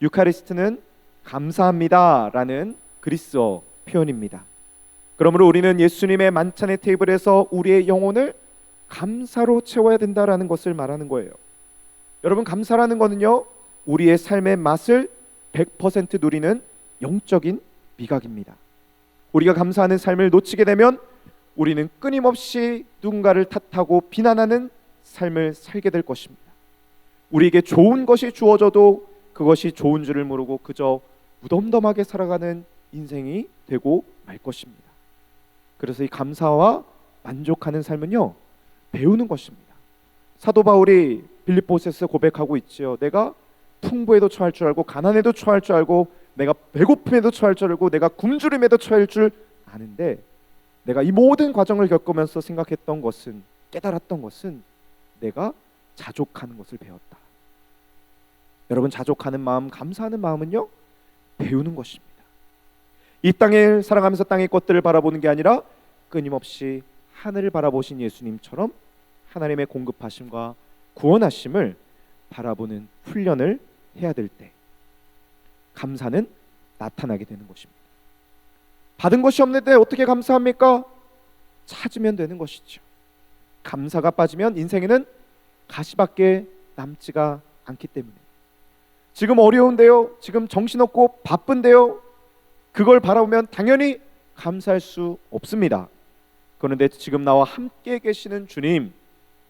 유카리스트는 감사합니다 라는 그리스어 표현입니다. 그러므로 우리는 예수님의 만찬의 테이블에서 우리의 영혼을 감사로 채워야 된다라는 것을 말하는 거예요. 여러분, 감사라는 거는요, 우리의 삶의 맛을 100% 누리는 영적인 미각입니다. 우리가 감사하는 삶을 놓치게 되면 우리는 끊임없이 누군가를 탓하고 비난하는 삶을 살게 될 것입니다. 우리에게 좋은 것이 주어져도 그것이 좋은 줄을 모르고 그저 무덤덤하게 살아가는 인생이 되고 말 것입니다. 그래서 이 감사와 만족하는 삶은요, 배우는 것입니다. 사도 바울이 빌립보서에서 고백하고 있지요. 내가 풍부에도 처할 줄 알고 가난에도 처할 줄 알고 내가 배고픔에도 처할 줄 알고 내가 굶주림에도 처할 줄 아는데, 내가 이 모든 과정을 겪으면서 생각했던 것은, 깨달았던 것은 내가 자족하는 것을 배웠다. 여러분, 자족하는 마음, 감사하는 마음은요, 배우는 것입니다. 이 땅을 살아가면서 땅의 것들을 바라보는 게 아니라 끊임없이 하늘을 바라보신 예수님처럼 하나님의 공급하심과 구원하심을 바라보는 훈련을 해야 될 때 감사는 나타나게 되는 것입니다. 받은 것이 없는데 어떻게 감사합니까? 찾으면 되는 것이죠. 감사가 빠지면 인생에는 가시밖에 남지가 않기 때문에, 지금 어려운데요, 지금 정신없고 바쁜데요, 그걸 바라보면 당연히 감사할 수 없습니다. 그런데 지금 나와 함께 계시는 주님,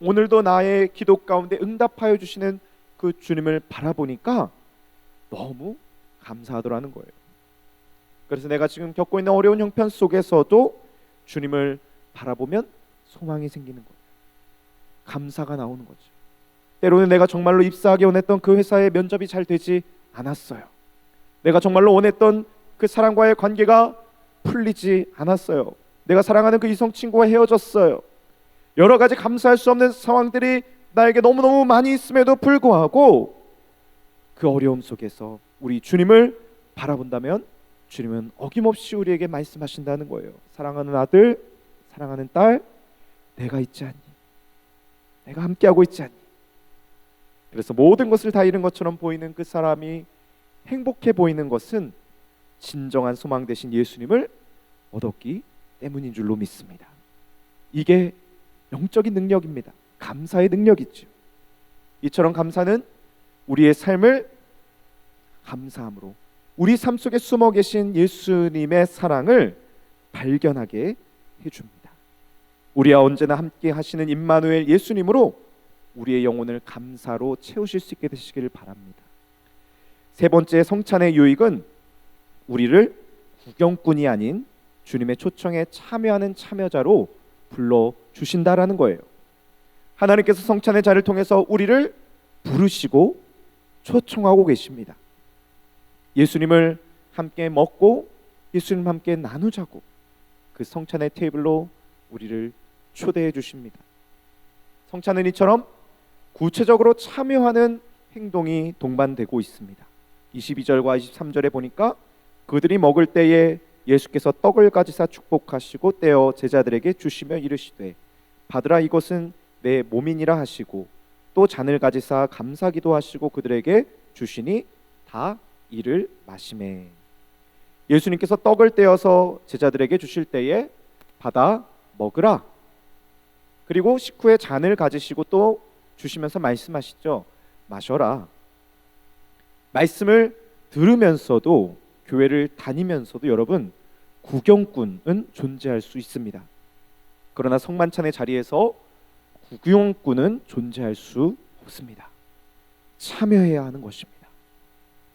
오늘도 나의 기도 가운데 응답하여 주시는 그 주님을 바라보니까 너무 감사하더라는 거예요. 그래서 내가 지금 겪고 있는 어려운 형편 속에서도 주님을 바라보면 소망이 생기는 거예요. 감사가 나오는 거죠. 때로는 내가 정말로 입사하기 원했던 그 회사의 면접이 잘 되지 않았어요. 내가 정말로 원했던 그 사람과의 관계가 풀리지 않았어요. 내가 사랑하는 그 이성 친구와 헤어졌어요. 여러 가지 감사할 수 없는 상황들이 나에게 너무너무 많이 있음에도 불구하고 그 어려움 속에서 우리 주님을 바라본다면 주님은 어김없이 우리에게 말씀하신다는 거예요. 사랑하는 아들, 사랑하는 딸, 내가 있지 않니? 내가 함께하고 있지 않니? 그래서 모든 것을 다 잃은 것처럼 보이는 그 사람이 행복해 보이는 것은 진정한 소망 되신 예수님을 얻었기 때문인 줄로 믿습니다. 이게 영적인 능력입니다. 감사의 능력이죠. 이처럼 감사는 우리의 삶을 감사함으로 우리 삶 속에 숨어 계신 예수님의 사랑을 발견하게 해줍니다. 우리와 언제나 함께 하시는 임마누엘 예수님으로 우리의 영혼을 감사로 채우실 수 있게 되시기를 바랍니다. 세 번째, 성찬의 유익은 우리를 구경꾼이 아닌 주님의 초청에 참여하는 참여자로 불러주신다라는 거예요. 하나님께서 성찬의 자를 통해서 우리를 부르시고 초청하고 계십니다. 예수님을 함께 먹고 예수님과 함께 나누자고 그 성찬의 테이블로 우리를 초대해 주십니다. 성찬은 이처럼 구체적으로 참여하는 행동이 동반되고 있습니다. 22절과 23절에 보니까 그들이 먹을 때에 예수께서 떡을 가지사 축복하시고 떼어 제자들에게 주시며 이르시되 받으라, 이것은 내 몸이니라 하시고 또 잔을 가지사 감사기도 하시고 그들에게 주시니 다 이를 마시매. 예수님께서 떡을 떼어서 제자들에게 주실 때에 받아 먹으라. 그리고 식후에 잔을 가지시고 또 주시면서 말씀하시죠. 마셔라. 말씀을 들으면서도, 교회를 다니면서도 여러분, 구경꾼은 존재할 수 있습니다. 그러나 성만찬의 자리에서 구경꾼은 존재할 수 없습니다. 참여해야 하는 것입니다.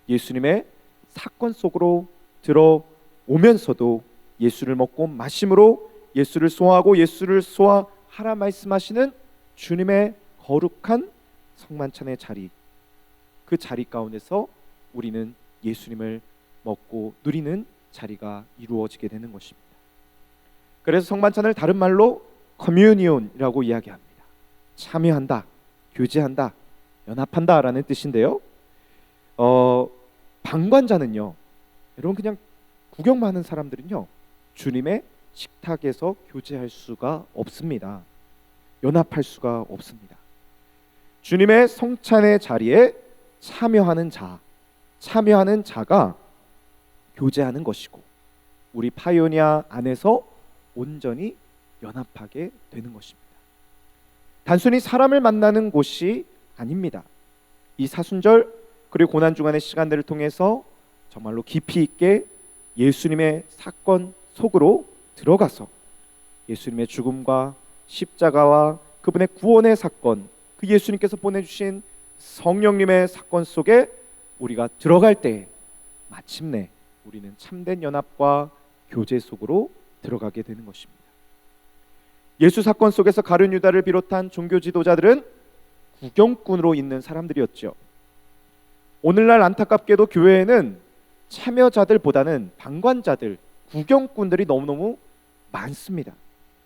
예수님의 사건 속으로 들어오면서도 예수를 먹고 마심으로 예수를 소화하고 예수를 소화하라 말씀하시는 주님의 거룩한 성만찬의 자리, 그 자리 가운데서 우리는 예수님을 먹고 누리는 자리가 이루어지게 되는 것입니다. 그래서 성만찬을 다른 말로 커뮤니온이라고 이야기합니다. 참여한다, 교제한다, 연합한다 라는 뜻인데요, 방관자는요, 여러분 그냥 구경만 하는 사람들은요 주님의 식탁에서 교제할 수가 없습니다. 연합할 수가 없습니다. 주님의 성찬의 자리에 참여하는 자가 교제하는 것이고, 우리 파이오니아 안에서 온전히 연합하게 되는 것입니다. 단순히 사람을 만나는 곳이 아닙니다. 이 사순절 그리고 고난주간의 시간들을 통해서 정말로 깊이 있게 예수님의 사건 속으로 들어가서 예수님의 죽음과 십자가와 그분의 구원의 사건, 그 예수님께서 보내주신 성령님의 사건 속에 우리가 들어갈 때 마침내 우리는 참된 연합과 교제 속으로 들어가게 되는 것입니다. 예수 사건 속에서 가룟 유다를 비롯한 종교 지도자들은 구경꾼으로 있는 사람들이었죠. 오늘날 안타깝게도 교회에는 참여자들보다는 방관자들, 구경꾼들이 너무너무 많습니다.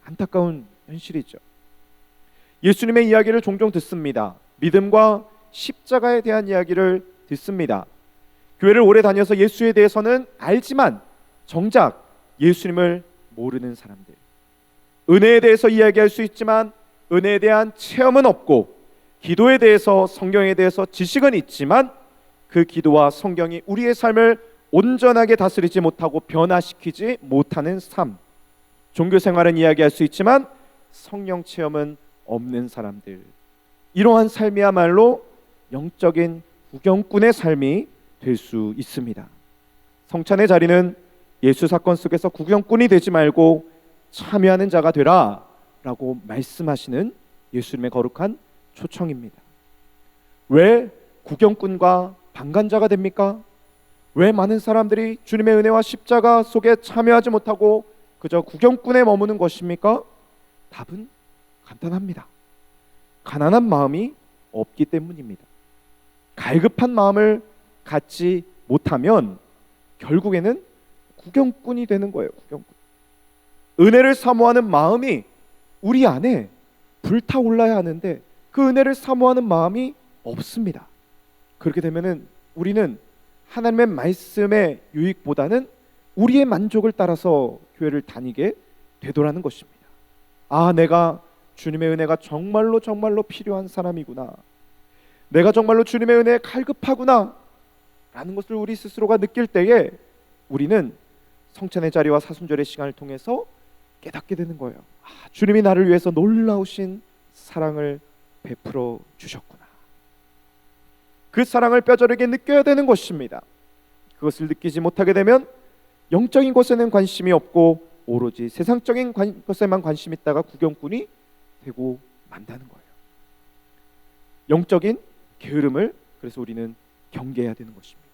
안타까운 현실이죠. 예수님의 이야기를 종종 듣습니다. 믿음과 십자가에 대한 이야기를 듣습니다. 교회를 오래 다녀서 예수에 대해서는 알지만 정작 예수님을 모르는 사람들, 은혜에 대해서 이야기할 수 있지만 은혜에 대한 체험은 없고, 기도에 대해서, 성경에 대해서 지식은 있지만 그 기도와 성경이 우리의 삶을 온전하게 다스리지 못하고 변화시키지 못하는 삶, 종교 생활은 이야기할 수 있지만 성령 체험은 없는 사람들, 이러한 삶이야말로 영적인 구경꾼의 삶이 될 수 있습니다. 성찬의 자리는 예수 사건 속에서 구경꾼이 되지 말고 참여하는 자가 되라 라고 말씀하시는 예수님의 거룩한 초청입니다. 왜 구경꾼과 방관자가 됩니까? 왜 많은 사람들이 주님의 은혜와 십자가 속에 참여하지 못하고 그저 구경꾼에 머무는 것입니까? 답은 간단합니다. 가난한 마음이 없기 때문입니다. 갈급한 마음을 갖지 못하면 결국에는 구경꾼이 되는 거예요. 구경꾼. 은혜를 사모하는 마음이 우리 안에 불타올라야 하는데 그 은혜를 사모하는 마음이 없습니다. 그렇게 되면은 우리는 하나님의 말씀의 유익보다는 우리의 만족을 따라서 교회를 다니게 되더라는 것입니다. 아, 내가 주님의 은혜가 정말로 필요한 사람이구나, 내가 정말로 주님의 은혜에 갈급하구나 라는 것을 우리 스스로가 느낄 때에 우리는 성찬의 자리와 사순절의 시간을 통해서 깨닫게 되는 거예요. 아, 주님이 나를 위해서 놀라우신 사랑을 베풀어 주셨구나. 그 사랑을 뼈저리게 느껴야 되는 것입니다. 그것을 느끼지 못하게 되면 영적인 것에는 관심이 없고 오로지 세상적인 것에만 관심 있다가 구경꾼이 되고 만다는 거예요. 영적인 게으름을 그래서 우리는 경계해야 되는 것입니다.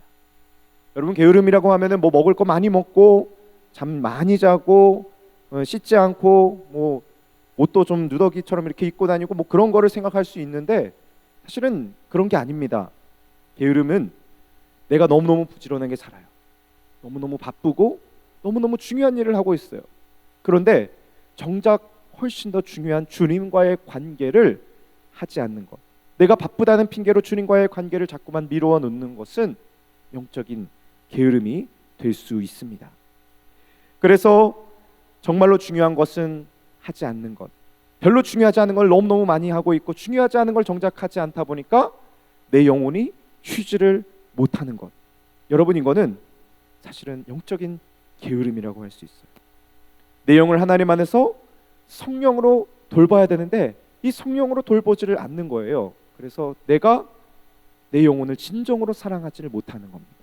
여러분, 게으름이라고 하면은 뭐 먹을 거 많이 먹고 잠 많이 자고 씻지 않고 뭐 옷도 좀 누더기처럼 이렇게 입고 다니고 뭐 그런 거를 생각할 수 있는데 사실은 그런 게 아닙니다. 게으름은 내가 너무너무 부지런하게 살아요. 너무너무 바쁘고 너무너무 중요한 일을 하고 있어요. 그런데 정작 훨씬 더 중요한 주님과의 관계를 하지 않는 것, 내가 바쁘다는 핑계로 주님과의 관계를 자꾸만 미루어 놓는 것은 영적인 게으름이 될 수 있습니다. 그래서 정말로 중요한 것은 하지 않는 것, 별로 중요하지 않은 걸 너무너무 많이 하고 있고 중요하지 않은 걸 정작 하지 않다 보니까 내 영혼이 쉬지를 못하는 것. 여러분, 이거는 사실은 영적인 게으름이라고 할 수 있어요. 내 영을 하나님 안에서 성령으로 돌봐야 되는데 이 성령으로 돌보지를 않는 거예요. 그래서 내가 내 영혼을 진정으로 사랑하지를 못하는 겁니다.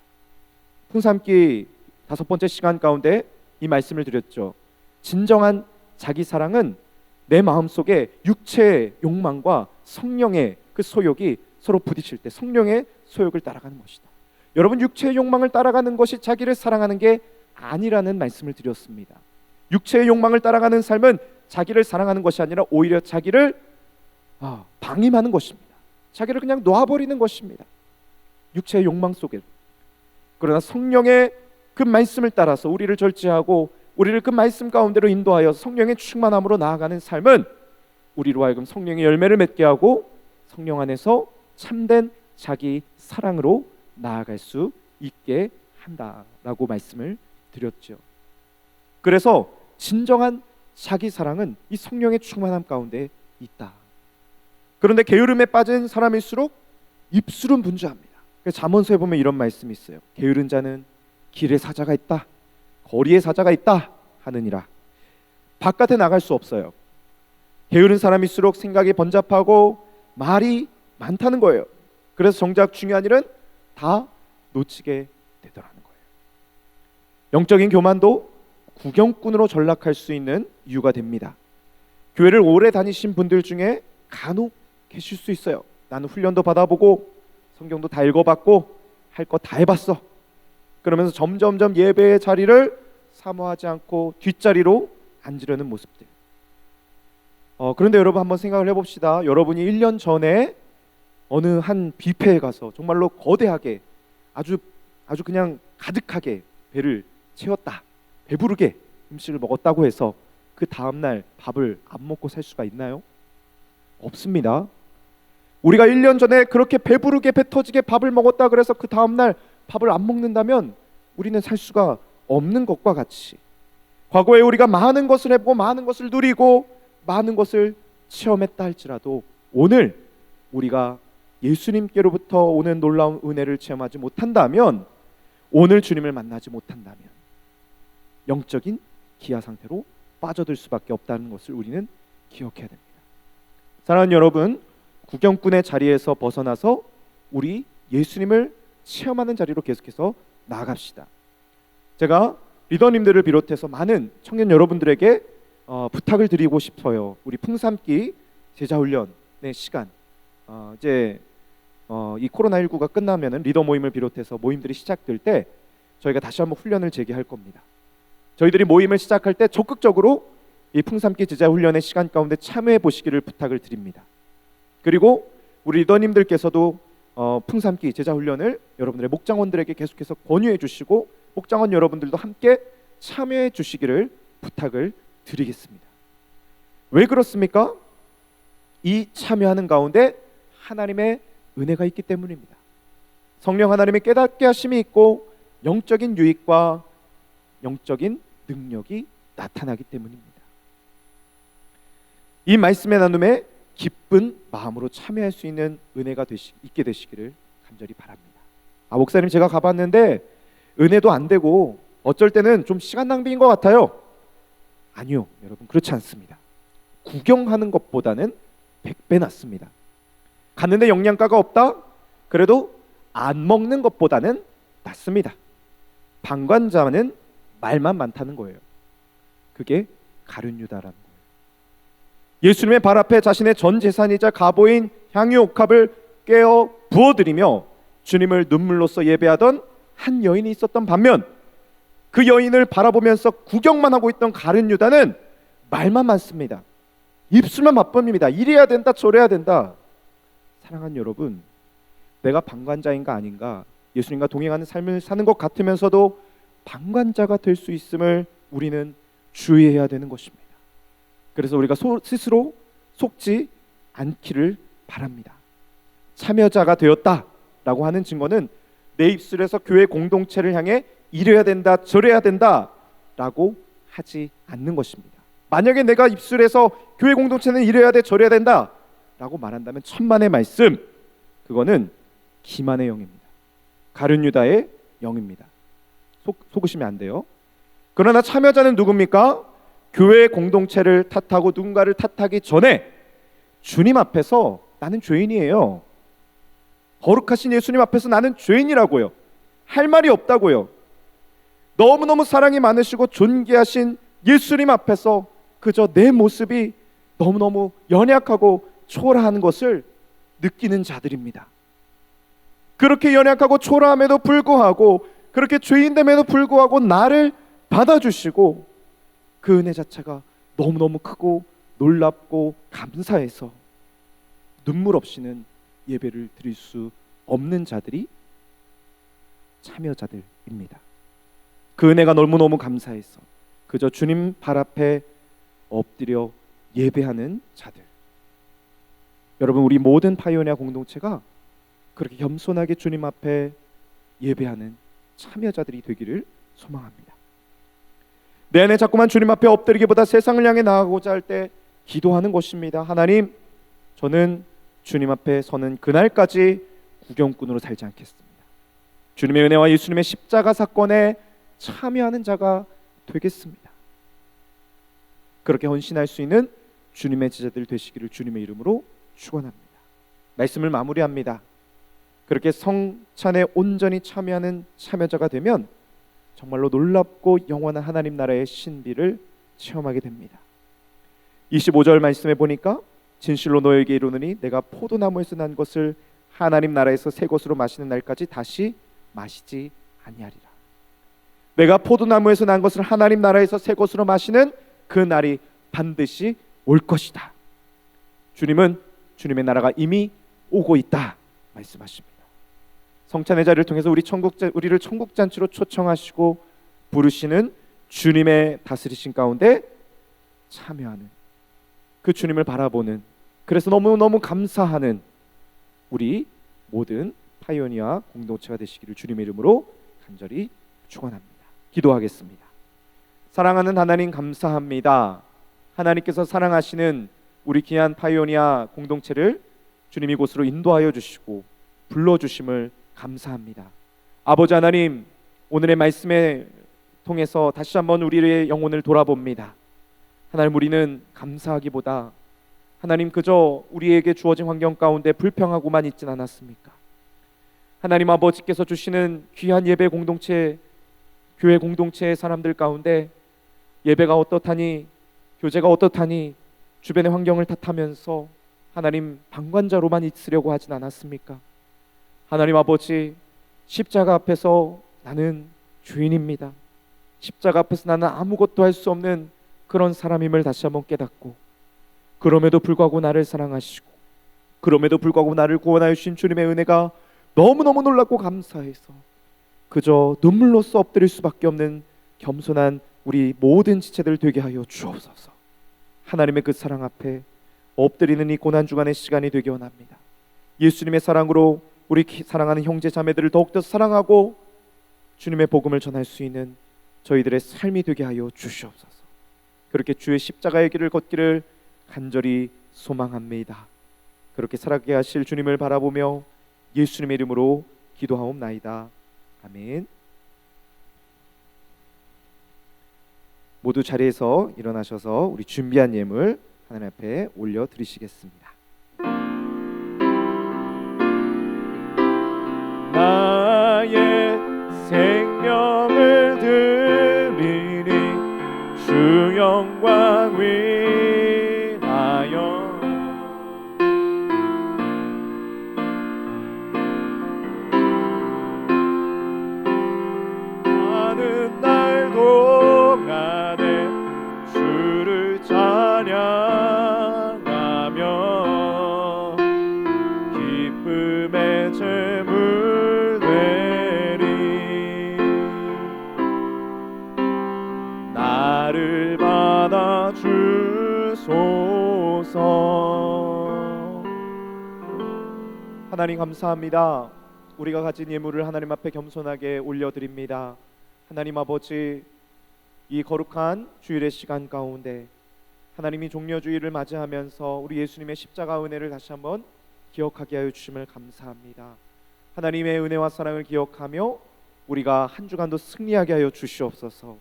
풍삼기 5번째 시간 가운데 이 말씀을 드렸죠. 진정한 자기 사랑은 내 마음속에 육체의 욕망과 성령의 그 소욕이 서로 부딪힐 때 성령의 소욕을 따라가는 것이다. 여러분, 육체의 욕망을 따라가는 것이 자기를 사랑하는 게 아니라는 말씀을 드렸습니다. 육체의 욕망을 따라가는 삶은 자기를 사랑하는 것이 아니라 오히려 자기를 방임하는 것입니다. 자기를 그냥 놓아버리는 것입니다. 육체의 욕망 속에. 그러나 성령의 그 말씀을 따라서 우리를 절제하고 우리를 그 말씀 가운데로 인도하여 성령의 충만함으로 나아가는 삶은 우리로 하여금 성령의 열매를 맺게 하고 성령 안에서 참된 자기 사랑으로 나아갈 수 있게 한다라고 말씀을 드렸죠. 그래서 진정한 자기 사랑은 이 성령의 충만함 가운데 있다. 그런데 게으름에 빠진 사람일수록 입술은 분주합니다. 잠언서에 보면 이런 말씀이 있어요. 게으른 자는 길에 사자가 있다, 거리에 사자가 있다 하느니라. 바깥에 나갈 수 없어요. 게으른 사람일수록 생각이 번잡하고 말이 많다는 거예요. 그래서 정작 중요한 일은 다 놓치게 되더라는 거예요. 영적인 교만도 구경꾼으로 전락할 수 있는 이유가 됩니다. 교회를 오래 다니신 분들 중에 간혹 계실 수 있어요. 나는 훈련도 받아보고 성경도 다 읽어봤고 할 거 다 해봤어. 그러면서 점점점 예배의 자리를 사모하지 않고 뒷자리로 앉으려는 모습들. 그런데 여러분 한번 생각을 해봅시다. 여러분이 1년 전에 어느 한 뷔페에 가서 정말로 거대하게 아주 그냥 가득하게 배를 채웠다, 배부르게 음식을 먹었다고 해서 그 다음날 밥을 안 먹고 살 수가 있나요? 없습니다. 우리가 1년 전에 그렇게 배부르게 배 터지게 밥을 먹었다 그래서 그 다음날 밥을 안 먹는다면 우리는 살 수가 없는 것과 같이 과거에 우리가 많은 것을 해보고 많은 것을 누리고 많은 것을 체험했다 할지라도 오늘 우리가 예수님께로부터 오는 놀라운 은혜를 체험하지 못한다면, 오늘 주님을 만나지 못한다면 영적인 기아 상태로 빠져들 수밖에 없다는 것을 우리는 기억해야 됩니다. 사랑하는 여러분, 구경꾼의 자리에서 벗어나서 우리 예수님을 체험하는 자리로 계속해서 나아갑시다. 제가 리더님들을 비롯해서 많은 청년 여러분들에게 부탁을 드리고 싶어요. 우리 풍삼기 제자훈련의 시간, 이제 이 코로나19가 끝나면은 리더 모임을 비롯해서 모임들이 시작될 때 저희가 다시 한번 훈련을 재개할 겁니다. 저희들이 모임을 시작할 때 적극적으로 이 풍삼기 제자훈련의 시간 가운데 참여해 보시기를 부탁을 드립니다. 그리고 우리 리더님들께서도 풍삼기 제자훈련을 여러분들의 목장원들에게 계속해서 권유해 주시고 목장원 여러분들도 함께 참여해 주시기를 부탁을 드리겠습니다. 왜 그렇습니까? 이 참여하는 가운데 하나님의 은혜가 있기 때문입니다. 성령 하나님의 깨닫게 하심이 있고 영적인 유익과 영적인 능력이 나타나기 때문입니다. 이 말씀의 나눔에 기쁜 마음으로 참여할 수 있는 은혜가 있게 되시기를 간절히 바랍니다. 목사님, 제가 가봤는데 은혜도 안 되고 어쩔 때는 좀 시간 낭비인 것 같아요. 아니요, 여러분, 그렇지 않습니다. 구경하는 것보다는 100배 낫습니다. 갔는데 영양가가 없다? 그래도 안 먹는 것보다는 낫습니다. 방관자는 말만 많다는 거예요. 그게 가룟 유다라는 거예요. 예수님의 발 앞에 자신의 전 재산이자 가보인 향유 옥합을 깨어 부어드리며 주님을 눈물로써 예배하던 한 여인이 있었던 반면, 그 여인을 바라보면서 구경만 하고 있던 가룟 유다는 말만 많습니다. 입술만 바쁩니다. 이래야 된다, 저래야 된다. 사랑하는 여러분, 내가 방관자인가 아닌가, 예수님과 동행하는 삶을 사는 것 같으면서도 방관자가 될 수 있음을 우리는 주의해야 되는 것입니다. 그래서 우리가 스스로 속지 않기를 바랍니다. 참여자가 되었다라고 하는 증거는 내 입술에서 교회 공동체를 향해 이래야 된다, 저래야 된다라고 하지 않는 것입니다. 만약에 내가 입술에서 교회 공동체는 이래야 돼, 저래야 된다라고 말한다면 천만의 말씀, 그거는 기만의 영입니다. 가룟 유다의 영입니다. 속으시면 안 돼요. 그러나 참여자는 누굽니까? 교회 공동체를 탓하고 누군가를 탓하기 전에 주님 앞에서 나는 죄인이에요. 거룩하신 예수님 앞에서 나는 죄인이라고요. 할 말이 없다고요. 너무너무 사랑이 많으시고 존귀하신 예수님 앞에서 그저 내 모습이 너무너무 연약하고 초라한 것을 느끼는 자들입니다. 그렇게 연약하고 초라함에도 불구하고, 그렇게 죄인됨에도 불구하고 나를 받아주시고 그 은혜 자체가 너무너무 크고 놀랍고 감사해서 눈물 없이는 예배를 드릴 수 없는 자들이 참여자들입니다. 그 은혜가 너무너무 감사해서 그저 주님 발 앞에 엎드려 예배하는 자들. 여러분, 우리 모든 파이오니아 공동체가 그렇게 겸손하게 주님 앞에 예배하는 참여자들이 되기를 소망합니다. 내 안에 자꾸만 주님 앞에 엎드리기보다 세상을 향해 나아가고자 할 때 기도하는 것입니다. 하나님, 저는 주님 앞에 서는 그날까지 구경꾼으로 살지 않겠습니다. 주님의 은혜와 예수님의 십자가 사건에 참여하는 자가 되겠습니다. 그렇게 헌신할 수 있는 주님의 제자들 되시기를 주님의 이름으로 축원합니다. 말씀을 마무리합니다. 그렇게 성찬에 온전히 참여하는 참여자가 되면 정말로 놀랍고 영원한 하나님 나라의 신비를 체험하게 됩니다. 25절 말씀에 보니까 진실로 너에게 이르노니 내가 포도나무에서 난 것을 하나님 나라에서 새 것으로 마시는 날까지 다시 마시지 아니하리라. 내가 포도나무에서 난 것을 하나님 나라에서 새 것으로 마시는 그 날이 반드시 올 것이다. 주님은 주님의 나라가 이미 오고 있다 말씀하십니다. 성찬의 자리를 통해서 우리를 천국 잔치로 초청하시고 부르시는 주님의 다스리신 가운데 참여하는, 그 주님을 바라보는, 그래서 너무너무 감사하는 우리 모든 파이오니아 공동체가 되시기를 주님의 이름으로 간절히 축원합니다. 기도하겠습니다. 사랑하는 하나님, 감사합니다. 하나님께서 사랑하시는 우리 귀한 파이오니아 공동체를 주님 이곳으로 인도하여 주시고 불러주심을 감사합니다. 아버지 하나님, 오늘의 말씀에 통해서 다시 한번 우리의 영혼을 돌아봅니다. 하나님, 우리는 감사하기보다 하나님 그저 우리에게 주어진 환경 가운데 불평하고만 있진 않았습니까? 하나님 아버지께서 주시는 귀한 예배 공동체, 교회 공동체의 사람들 가운데 예배가 어떻다니, 교제가 어떻다니 주변의 환경을 탓하면서 하나님 방관자로만 있으려고 하진 않았습니까? 하나님 아버지, 십자가 앞에서 나는 죄인입니다. 십자가 앞에서 나는 아무것도 할 수 없는 그런 사람임을 다시 한번 깨닫고, 그럼에도 불구하고 나를 사랑하시고 그럼에도 불구하고 나를 구원하여 주신 주님의 은혜가 너무너무 놀랍고 감사해서 그저 눈물로써 엎드릴 수밖에 없는 겸손한 우리 모든 지체들 되게 하여 주옵소서. 하나님의 그 사랑 앞에 엎드리는 이 고난주간의 시간이 되기 원합니다. 예수님의 사랑으로 우리 사랑하는 형제 자매들을 더욱더 사랑하고 주님의 복음을 전할 수 있는 저희들의 삶이 되게 하여 주시옵소서. 그렇게 주의 십자가의 길을 걷기를 간절히 소망합니다. 그렇게 살아가게 하실 주님을 바라보며 예수님의 이름으로 기도하옵나이다. 아멘. 모두 자리에서 일어나셔서 우리 준비한 예물 하나님 앞에 올려 드리시겠습니다. 나의 생명을 드리니 주 영광 위하여 많은 날 동안에 주를 찬양하며 기쁨의 제물 되리. 나를 받아 주소서. 하나님 감사합니다. 우리가 가진 예물을 하나님 앞에 겸손하게 올려드립니다. 하나님 아버지, 이 거룩한 주일의 시간 가운데 하나님이 종려주일을 맞이하면서 우리 예수님의 십자가 은혜를 다시 한번 기억하게 하여 주심을 감사합니다. 하나님의 은혜와 사랑을 기억하며 우리가 한 주간도 승리하게 하여 주시옵소서.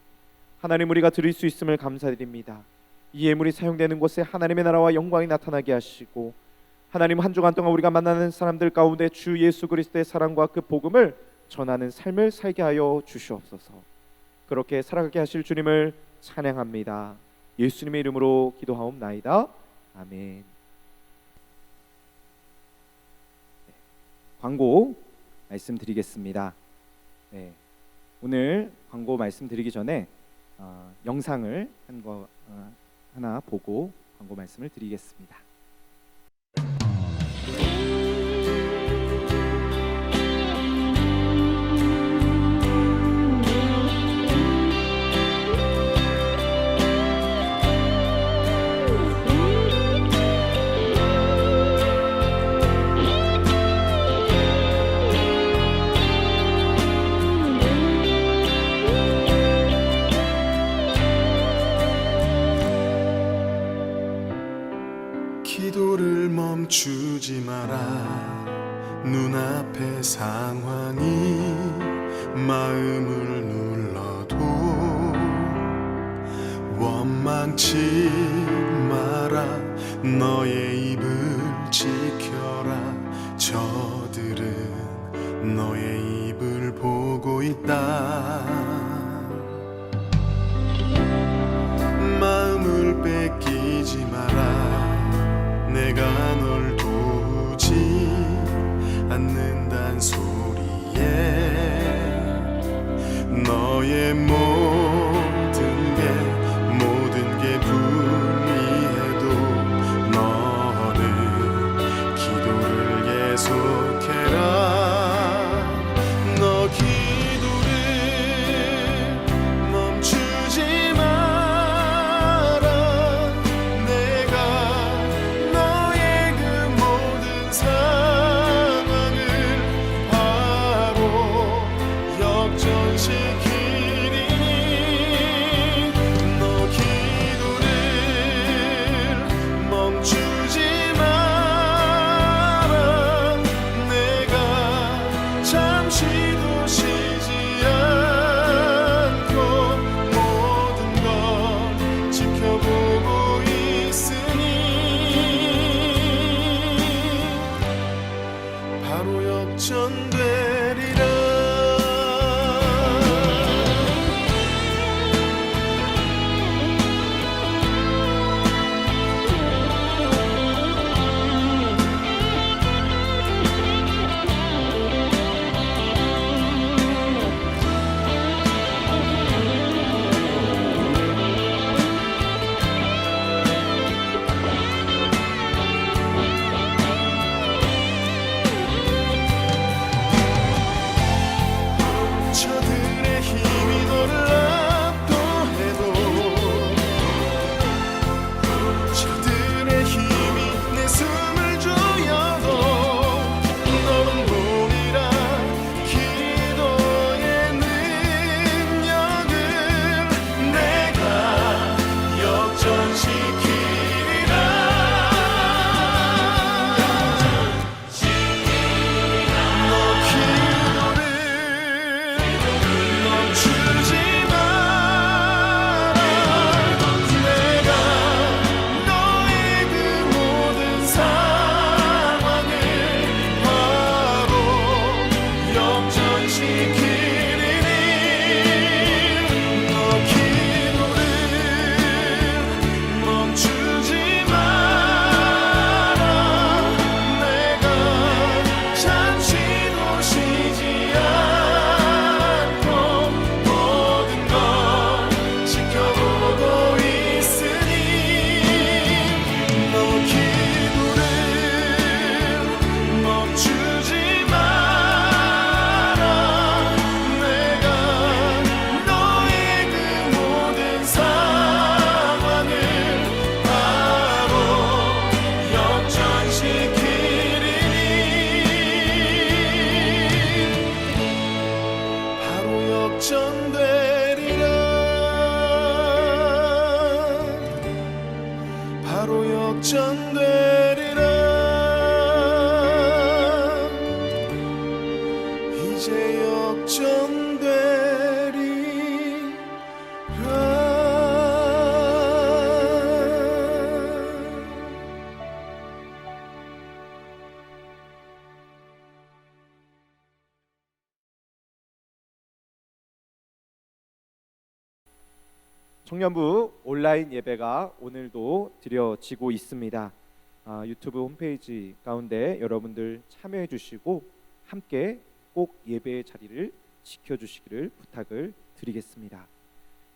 하나님, 우리가 드릴 수 있음을 감사드립니다. 이 예물이 사용되는 곳에 하나님의 나라와 영광이 나타나게 하시고, 하나님, 한 주간 동안 우리가 만나는 사람들 가운데 주 예수 그리스도의 사랑과 그 복음을 전하는 삶을 살게 하여 주시옵소서. 그렇게 살아가게 하실 주님을 찬양합니다. 예수님의 이름으로 기도하옵나이다. 아멘. 광고 말씀드리겠습니다. 네, 오늘 광고 말씀드리기 전에 영상을 하나 보고 광고 말씀을 드리겠습니다. 기도를 멈추지 마라. 눈앞의 상황이 마음을 눌러도 원망치 마라. 너의 입을 지켜라. 저들은 너의 입을 보고 있다. 마음을 뺏기지 마라. 내가 널 도우지 않는단 소리에 너의 모든 게 불리해도 너는 기도를 계속해라. 너 기도를 멈추지 마라. 내가 너의 그 모든 상황을 바로 역전시키리라. 청년부 온라인 예배가 오늘도 드려지고 있습니다. 유튜브 홈페이지 가운데 여러분들 참여해 주시고 함께 꼭 예배의 자리를 지켜주시기를 부탁을 드리겠습니다.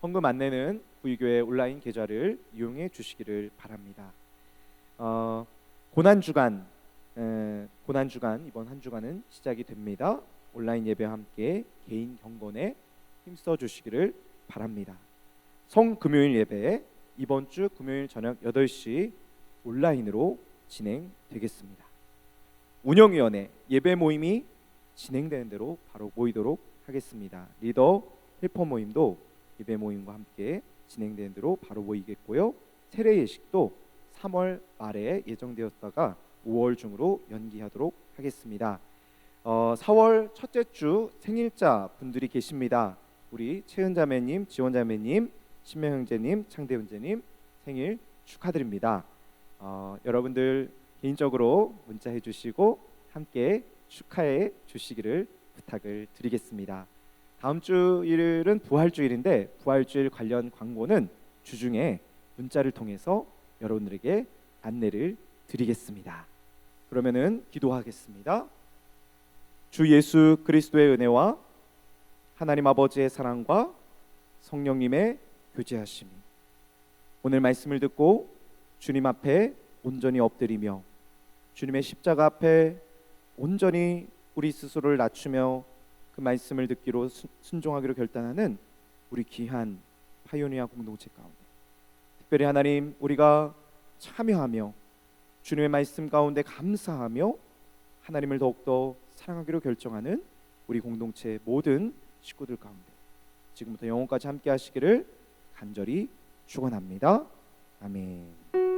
헌금 안내는 구의교회 온라인 계좌를 이용해 주시기를 바랍니다. 고난주간 이번 한 주간은 시작이 됩니다. 온라인 예배와 함께 개인 경건에 힘써 주시기를 바랍니다. 성금요일 예배 이번 주 금요일 저녁 8시 온라인으로 진행되겠습니다. 운영위원회 예배 모임이 진행되는 대로 바로 모이도록 하겠습니다. 리더 헬퍼 모임도 예배 모임과 함께 진행되는 대로 바로 모이겠고요. 세례 예식도 3월 말에 예정되었다가 5월 중으로 연기하도록 하겠습니다. 4월 첫째 주 생일자 분들이 계십니다. 우리 채은자매님, 지원자매님, 신명형제님, 창대훈제님 생일 축하드립니다. 여러분들 개인적으로 문자해 주시고 함께 축하해 주시기를 부탁을 드리겠습니다. 다음 주일은 부활주일인데 부활주일 관련 광고는 주중에 문자를 통해서 여러분들에게 안내를 드리겠습니다. 그러면은 기도하겠습니다. 주 예수 그리스도의 은혜와 하나님 아버지의 사랑과 성령님의 교제하심이 오늘 말씀을 듣고 주님 앞에 온전히 엎드리며 주님의 십자가 앞에 온전히 우리 스스로를 낮추며 그 말씀을 듣기로 순종하기로 결단하는 우리 귀한 파이오니아 공동체 가운데 특별히 하나님 우리가 참여하며 주님의 말씀 가운데 감사하며 하나님을 더욱더 사랑하기로 결정하는 우리 공동체 모든 식구들 가운데 지금부터 영원까지 함께 하시기를 간절히 축원합니다. 아멘.